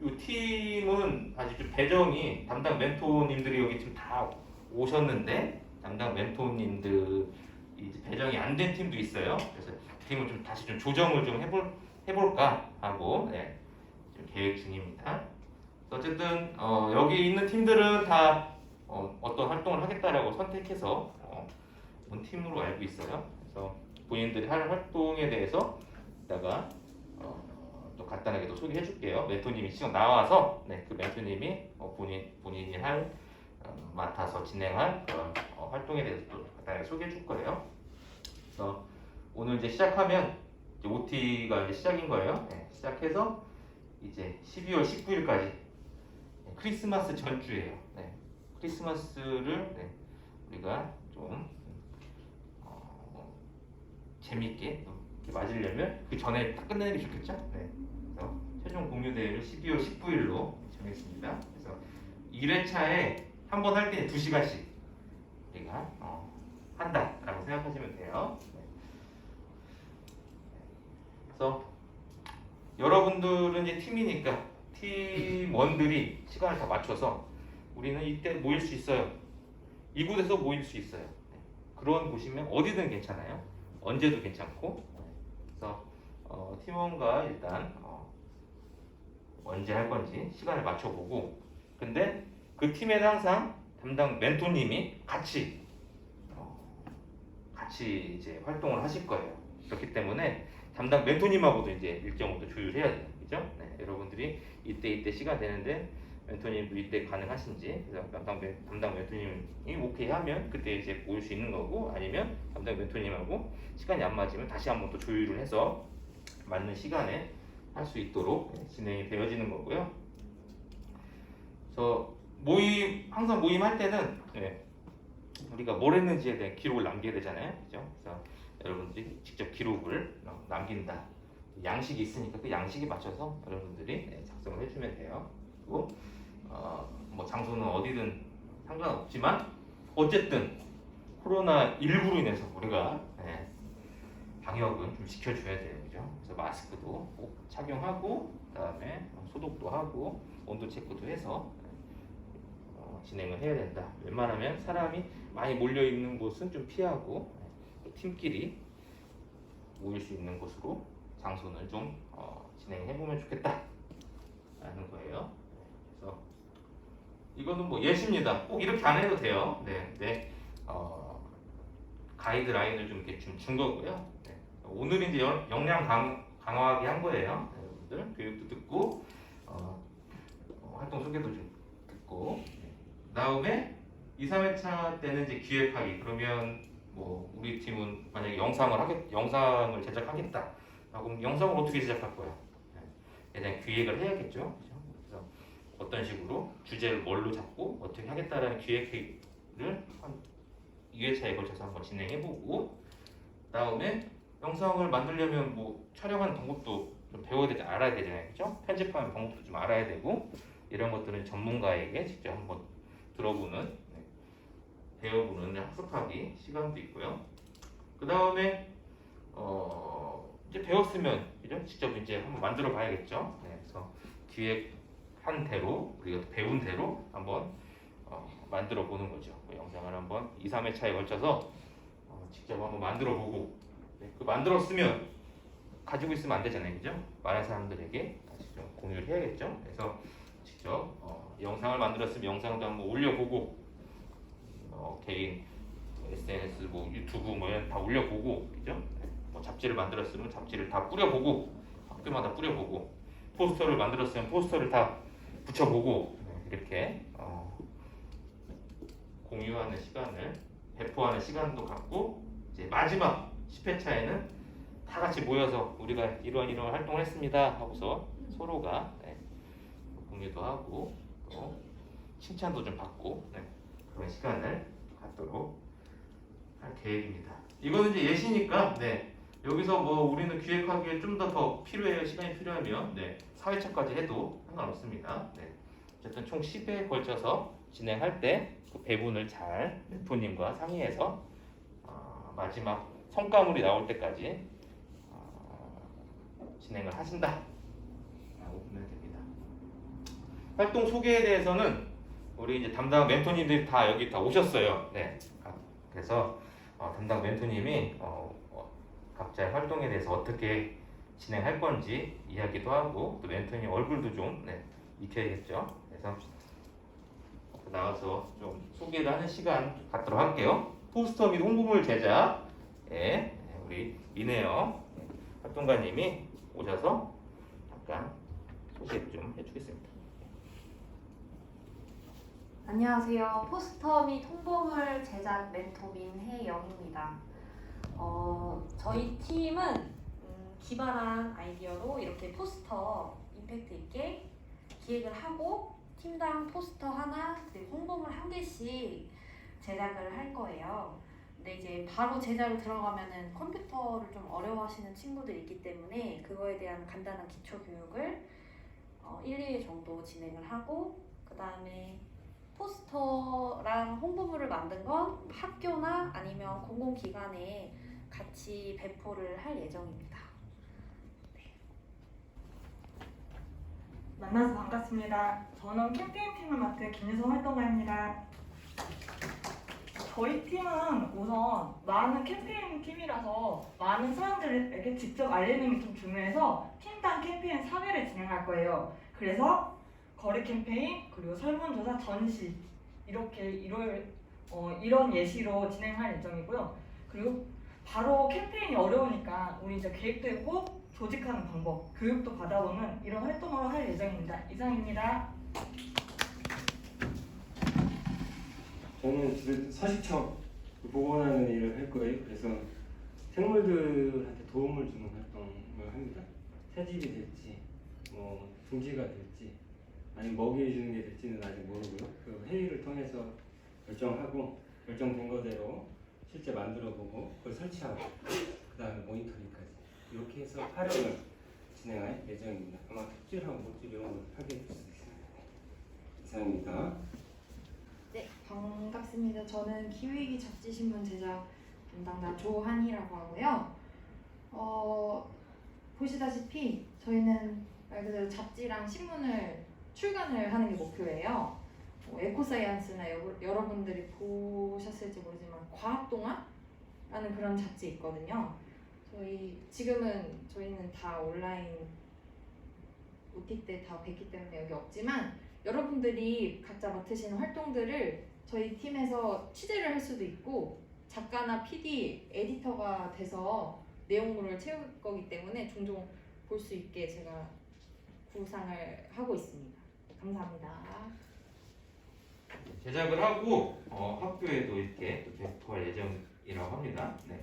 이 팀은 아직 좀 배정이 담당 멘토님들이 여기 지금 다 오셨는데 담당 멘토님들 이제 배정이 안 된 팀도 있어요. 그래서 팀을 좀 다시 좀 조정을 좀 해볼까 하고 네, 지금 계획 중입니다. 어쨌든 여기 있는 팀들은 다 어떤 활동을 하겠다라고 선택해서 온 팀으로 알고 있어요. 그래서 본인들이 할 활동에 대해서 이따가 또 간단하게 또 소개해 줄게요. 멘토님이 지금 나와서 네, 그 멘토님이 본인이 맡아서 진행할 그런 활동에 대해서 또 간단하게 소개해 줄 거예요. 그래서 오늘 이제 시작하면 이제 OT가 이제 시작인 거예요. 네, 시작해서 이제 12월 19일까지 네, 크리스마스 전주예요. 네, 크리스마스를 네, 우리가 좀 재밌게 맞으려면 그 전에 다 끝내는 게 좋겠죠? 네. 그래서 최종 공유 대회를 12월 19일로 정했습니다. 그래서 1회차에 한 번 할 때 2시간씩 우리가 한다라고 생각하시면 돼요. 네. 그래서 여러분들은 이제 팀이니까 팀원들이 시간을 다 맞춰서 우리는 이때 모일 수 있어요. 이곳에서 모일 수 있어요. 네. 그런 곳이면 어디든 괜찮아요. 언제도 괜찮고. 그래서 팀원과 일단 언제 할 건지 시간을 맞춰보고 근데 그 팀에는 항상 담당 멘토님이 같이 이제 활동을 하실 거예요. 그렇기 때문에 담당 멘토님하고도 이제 일정을 또 조율해야 돼요. 그죠? 네, 여러분들이 이때 시간 되는데 멘토님도 이때 가능하신지 그래서 담당 멘토님이 오케이 하면 그때 이제 모일 수 있는 거고 아니면 담당 멘토님하고 시간이 안 맞으면 다시 한번 또 조율을 해서 맞는 시간에 할 수 있도록 진행이 되어지는 거고요. 그래서 항상 모임할 때는 우리가 뭘 했는지에 대한 기록을 남겨야 되잖아요. 그죠? 그래서 여러분들이 직접 기록을 남긴다. 양식이 있으니까 그 양식에 맞춰서 여러분들이 작성을 해주면 돼요. 그리고 뭐 장소는 어디든 상관없지만 어쨌든 코로나19로 인해서 우리가 방역은 좀 지켜줘야 돼요, 그죠? 그래서 마스크도 꼭 착용하고, 그다음에 소독도 하고, 온도 체크도 해서 진행을 해야 된다. 웬만하면 사람이 많이 몰려 있는 곳은 좀 피하고, 또 팀끼리 모일 수 있는 곳으로 장소는 좀 진행해 보면 좋겠다라는 거예요. 그래서 이거는 뭐 예시입니다. 꼭 이렇게 안 해도 돼요. 네. 가이드라인을 좀 이렇게 준 거고요. 네. 오늘 이제 역량 강화하게 한 거예요. 네, 여러분들 교육도 듣고 활동 소개도 좀 듣고, 그다음에 2, 3회차 때는 이제 기획하기. 그러면 뭐 우리 팀은 만약에 영상을 제작하겠다. 그럼 영상을 어떻게 제작할 거야? 일단 기획을 해야겠죠. 그렇죠? 그래서 어떤 식으로 주제를 뭘로 잡고 어떻게 하겠다라는 기획회의를 한 2회차에 걸쳐서 한번 진행해보고, 그다음에 영상을 만들려면 뭐 촬영하는 방법도 좀 알아야 되잖아요, 그렇죠? 편집하는 방법도 좀 알아야 되고, 이런 것들은 전문가에게 직접 한번 들어보는, 배워보는 학습하기 시간도 있고요. 그다음에 이제 배웠으면 그죠? 직접 이제 한번 만들어 봐야겠죠. 그래서 기획한 대로 우리가 배운 대로 한번 만들어 보는 거죠. 그 영상을 한번 2, 3회차에 걸쳐서 직접 한번 만들어 보고, 그 만들었으면 가지고 있으면 안 되잖아요, 그죠? 많은 사람들에게 직접 공유를 해야겠죠. 그래서 직접 영상을 만들었으면 영상도 한번 올려보고, 개인 SNS, 뭐 유튜브 뭐 다 올려보고, 그죠? 뭐 잡지를 만들었으면 잡지를 다 뿌려보고, 학교마다 뿌려보고, 포스터를 만들었으면 포스터를 다 붙여보고, 이렇게 공유하는 시간을, 배포하는 시간도 갖고, 이제 마지막 10회차에는 다 같이 모여서 우리가 이런 활동을 했습니다 하고서 서로가 공유도 하고 또 칭찬도 좀 받고, 그런 시간을 갖도록 할 계획입니다. 이거는 이제 예시니까 여기서 뭐 우리는 기획하기에 좀 더 필요해요. 시간이 필요하면 4회차까지 해도 상관없습니다. 어쨌든 총 10회에 걸쳐서 진행할 때 그 배분을 잘 멘토님과 상의해서 마지막 성과물이 나올 때까지 진행을 하신다 라고 보면 됩니다. 활동 소개에 대해서는 우리 이제 담당 멘토님들이 다 여기 다 오셨어요. 그래서 담당 멘토님이 각자의 활동에 대해서 어떻게 진행할 건지 이야기도 하고, 또 멘토님 얼굴도 좀 익혀야겠죠. 그래서 나와서 좀 소개를 하는 시간 갖도록 할게요. 포스터 및 홍보물 제작에 우리 민혜영 활동가님이 오셔서 잠깐 소개 좀 해주겠습니다. 안녕하세요. 포스터 및 홍보물 제작 멘토 민혜영입니다. 저희 팀은 기발한 아이디어로 이렇게 포스터 임팩트 있게 기획을 하고, 팀당 포스터 하나 그리고 홍보물 한 개씩 제작을 할 거예요. 근데 이제 바로 제작을 들어가면은 컴퓨터를 좀 어려워하시는 친구들이 있기 때문에 그거에 대한 간단한 기초 교육을 1, 2회 정도 진행을 하고, 그 다음에 포스터랑 홍보물을 만든 건 학교나 아니면 공공기관에 같이 배포를 할 예정입니다. 만나서 반갑습니다. 저는 캠페인팀을 맡은 김유성 활동가입니다. 저희 팀은 우선 많은 캠페인 팀이라서 많은 사람들에게 직접 알리는 게 좀 중요해서 팀당 캠페인 4회를 진행할 거예요. 그래서 거리 캠페인, 그리고 설문조사, 전시 이렇게 이런 예시로 진행할 예정이고요. 그리고 바로 캠페인이 어려우니까 우리 이제 계획도 했고 조직하는 방법, 교육도 받아보는 이런 활동을 할 예정입니다. 이상입니다. 저는 서식처 복원하는 일을 할 거예요. 그래서 생물들한테 도움을 주는 활동을 합니다. 새집이 될지, 뭐 둥지가 될지, 아니면 먹이 주는 게 될지는 아직 모르고요. 그 회의를 통해서 결정하고, 결정된 거대로 실제 만들어보고 그걸 설치하고, 그 다음에 모니터링까지 이렇게 해서 활용을 진행할 예정입니다. 아마 특집하고 모집 이런 걸 하게 될 수 있습니다. 이상입니다. 네, 반갑습니다. 저는 기후위기 잡지신문 제작 담당자 조한희라고 하고요. 보시다시피 저희는 말 그대로 잡지랑 신문을 출간을 하는 게 목표예요. 에코사이언스나 여러분들이 보셨을지 모르지만 과학동화라는 그런 잡지 있거든요. 저희는 다 온라인 OT 때 다 뵀기 때문에 여기 없지만 여러분들이 각자 맡으시는 활동들을 저희 팀에서 취재를 할 수도 있고 작가나 PD, 에디터가 돼서 내용물을 채울 거기 때문에 종종 볼 수 있게 제가 구상을 하고 있습니다. 감사합니다. 제작을 하고 학교에도 이렇게 또 배포할 예정이라고 합니다. 네.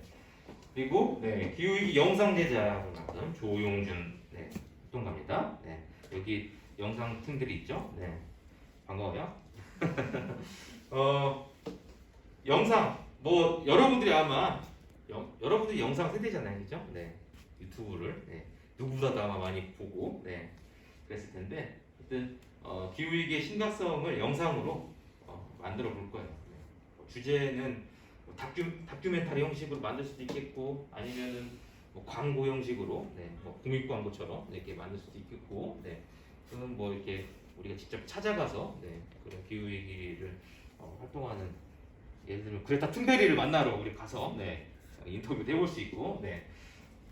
그리고 기후위기 영상 제작을 맡은 조용준 활동가입니다. 네. 여기 영상 팀들이 있죠. 네. 반가워요. 영상 뭐 여러분들이 아마 여러분들이 영상 세대잖아요, 그죠? 네. 유튜브를 누구보다도 아마 많이 보고 그랬을 텐데 하여튼 기후위기의 심각성을 영상으로 만들어 볼 거예요. 주제는 뭐 다큐멘터리 형식으로 만들 수도 있겠고 아니면은 뭐 광고 형식으로 뭐 공익 광고처럼 이렇게 만들 수도 있겠고 또는 뭐 이렇게 우리가 직접 찾아가서 그런 기후위기를 활동하는 예를 들면 그레타 툰베리를 만나러 우리 가서 인터뷰도 해볼 수 있고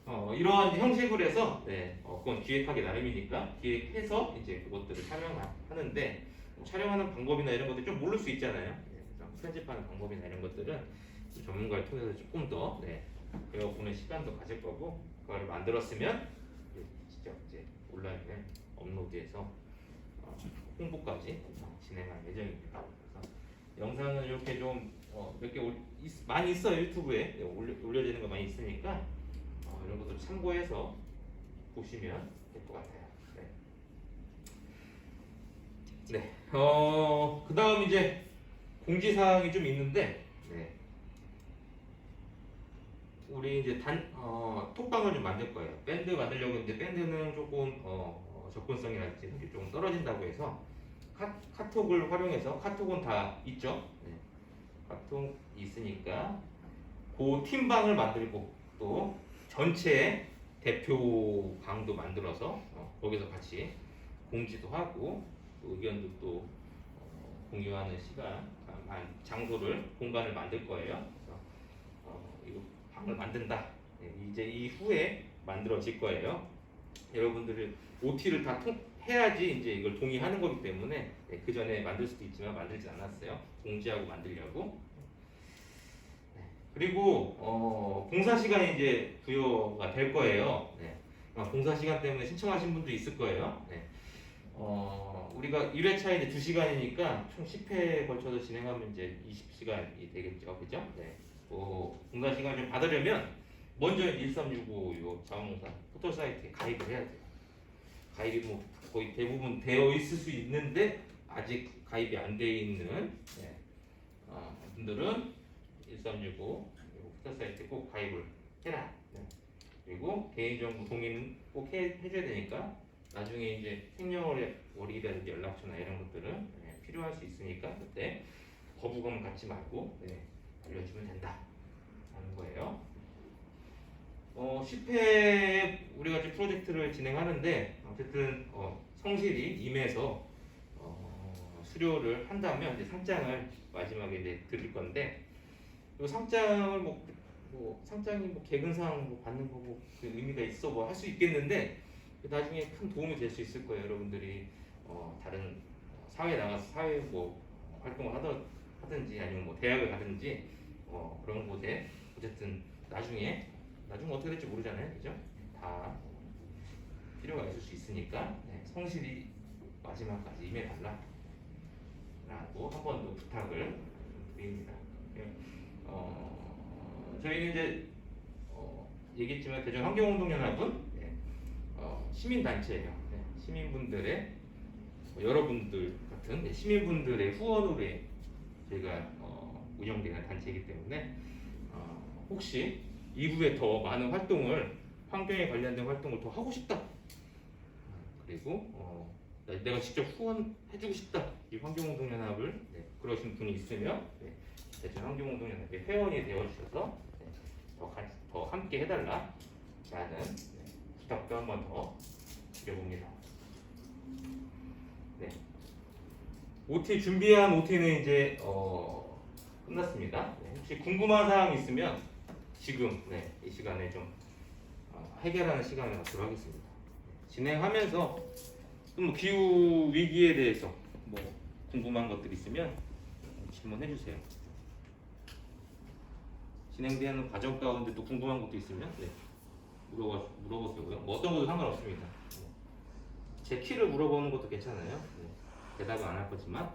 이러한 형식으로 해서 그건 기획하기 나름이니까 기획해서 이제 그것들을 촬영하는데 촬영하는 방법이나 이런 것들 좀 모를 수 있잖아요. 그래서 편집하는 방법이나 이런 것들은 전문가를 통해서 조금 더 배워보는 시간도 가질 거고 그걸 만들었으면 직접 이제 온라인에 업로드해서 홍보까지 진행할 예정입니다. 그래서 영상은 이렇게 좀 몇 개 많이 있어요. 유튜브에 올려지는 거 많이 있으니까 이런 것들 참고해서 보시면 될 것 같아요. 네. 그 다음 이제 공지사항이 좀 있는데, 우리 이제 톡방을 좀 만들 거예요. 밴드 만들려고 했는데, 밴드는 조금, 접근성이랄지 좀 떨어진다고 해서, 카톡을 활용해서, 카톡은 다 있죠? 카톡이 있으니까, 그 팀방을 만들고, 또 전체 대표방도 만들어서, 거기서 같이 공지도 하고, 의견도 또 공유하는 시간, 장소를 공간을 만들 거예요. 그래서 이거 방을 만든다. 이제 이후에 만들어질 거예요. 여러분들을 OT를 다 해야지 이제 이걸 동의하는 거기 때문에 그 전에 만들 수도 있지만 만들지 않았어요. 공지하고 만들려고. 그리고 봉사 시간이 이제 부여가 될 거예요. 봉사 시간 때문에 신청하신 분도 있을 거예요. 우리가 1회차에 2시간이니까 총 10회에 걸쳐서 진행하면 이제 20시간이 되겠죠. 그죠? 봉사 시간 좀 받으려면 먼저 1365 자원봉사 포털 사이트에 가입을 해야 돼요. 가입이 뭐 거의 대부분 되어 있을 수 있는데 아직 가입이 안 돼 있는 분들은 1365 포털 사이트에 꼭 가입을 해라. 그리고 개인정보 동의는 꼭 해줘야 되니까 나중에 이제 생년월일이라든지 연락처나 이런 것들은 필요할 수 있으니까 그때 거부감 갖지 말고 알려주면 된다 하는 거예요. 10회 우리가 지금 프로젝트를 진행하는데 어쨌든 성실히 임해서 수료를 한다면 이제 상장을 마지막에 이제 드릴 건데 이 상장을 상장이 개근상 받는 거고 그 의미가 있어 할 수 있겠는데 나중에 큰 도움이 될 수 있을 거예요. 여러분들이 다른 사회에 나가서 사회 활동을 하든지 아니면 대학을 가든지 그런 곳에 어쨌든 나중에 어떻게 될지 모르잖아요, 그죠? 다 필요가 있을 수 있으니까 성실히 마지막까지 임해달라라고 한 번 더 부탁을 드립니다. 저희는 이제 얘기했지만 대전환경운동연합은 시민단체예요. 시민분들의 여러분들 같은 시민분들의 후원으로 저희가 운영되는 단체이기 때문에 혹시 이후에 더 많은 활동을 환경에 관련된 활동을 더 하고 싶다. 그리고 내가 직접 후원해주고 싶다 이 환경운동연합을 그러신 분이 있으면 대전 환경운동연합의 회원이 되어주셔서 더 함께 해달라라는 부탁도 한번 더 드려봅니다. 네. OT 준비한 OT는 이제 끝났습니다. 혹시 궁금한 사항 있으면 지금 이 시간에 좀 해결하는 시간을 갖도록 하겠습니다. 진행하면서 또 뭐 기후 위기에 대해서 뭐 궁금한 것들 있으면 질문해 주세요. 진행되는 과정 가운데 또 궁금한 것도 있으면 물어보세요. 뭐 어떤 것도 상관없습니다. 제 키를 물어보는 것도 괜찮아요. 대답은 안 할 거지만.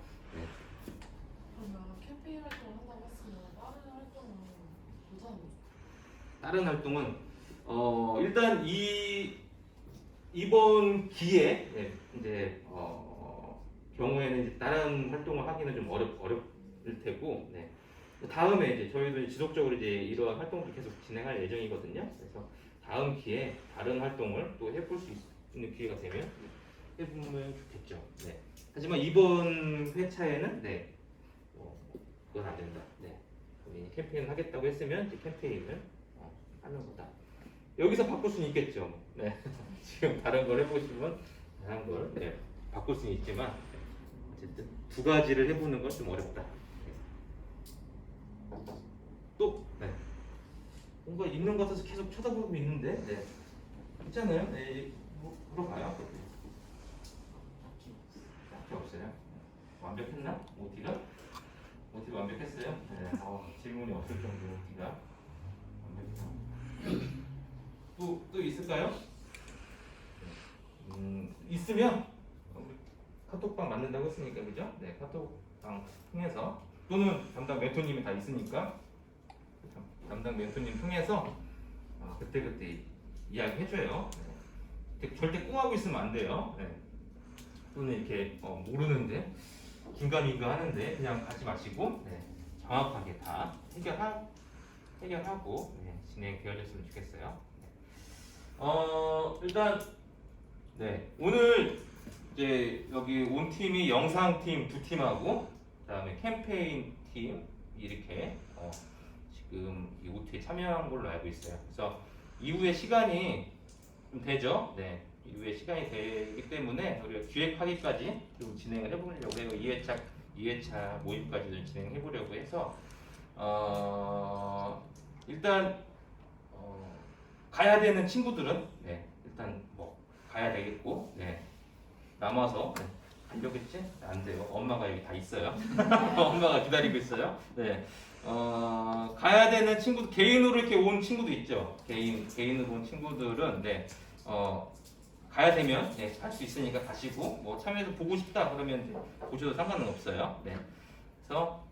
그러면 캠페인 활동을 한다고 했으면 다른 활동은 못하는 거죠? 다른 활동은 일단 이번 기회에 이제 경우에는 이제 다른 활동을 하기는 좀 어렵을 테고 다음에 이제 저희도 이제 지속적으로 이제 이러한 활동을 계속 진행할 예정이거든요. 그래서 다음 기회에 다른 활동을 또 해볼 수 있는 기회가 되면 해보면 좋겠죠. 하지만 이번 회차에는 그건 안 된다. 우리 캠페인을 하겠다고 했으면 이제 캠페인을 하는 거다. 여기서 바꿀 수는 있겠죠. 지금 다른 걸 해보시면 다른 걸 바꿀 수는 있지만 어쨌든 두 가지를 해보는 건 좀 어렵다. 또 뭔가 있는 것 같아서 계속 쳐다보고 있는데 있잖아요. 물어봐요. 딱히 없어요. 완벽했나? OT가 완벽했어요? 질문이 없을 정도로 OT가 완벽했나? 또 있을까요? 있으면 카톡방 만든다고 했으니까 그죠? 카톡방 통해서 또는 담당 멘토님이 다 있으니까 담당 멘토님 통해서 그때 이야기 해줘요. 절대 꽁하고 있으면 안 돼요. 또는 이렇게 모르는데 긴가민가 하는데 그냥 가지 마시고 정확하게 다 해결하고 진행되어졌으면 좋겠어요. 일단 오늘 이제 여기 온 팀이 영상팀 2팀하고 그다음에 캠페인 팀 이렇게 지금 이 OT에 참여한 걸로 알고 있어요. 그래서 이후에 시간이 좀 되죠. 이후에 시간이 되기 때문에 우리가 기획하기까지 좀 진행을 해보려고 해요. 2회차 모임까지도 진행해 보려고 해서 일단 가야 되는 친구들은 일단 뭐 가야 되겠고 남아서 가려겠지? 안 돼요. 엄마가 여기 다 있어요. 엄마가 기다리고 있어요. 가야 되는 친구들 개인으로 이렇게 온 친구도 있죠. 개인으로 온 친구들은 가야 되면 할 수 있으니까 가시고 뭐 참여해서 보고 싶다 그러면 보셔도 상관은 없어요. 그래서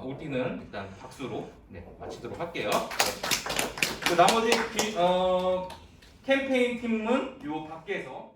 OT는 일단 박수로 마치도록 할게요. 그 나머지 캠페인 팀은 요 밖에서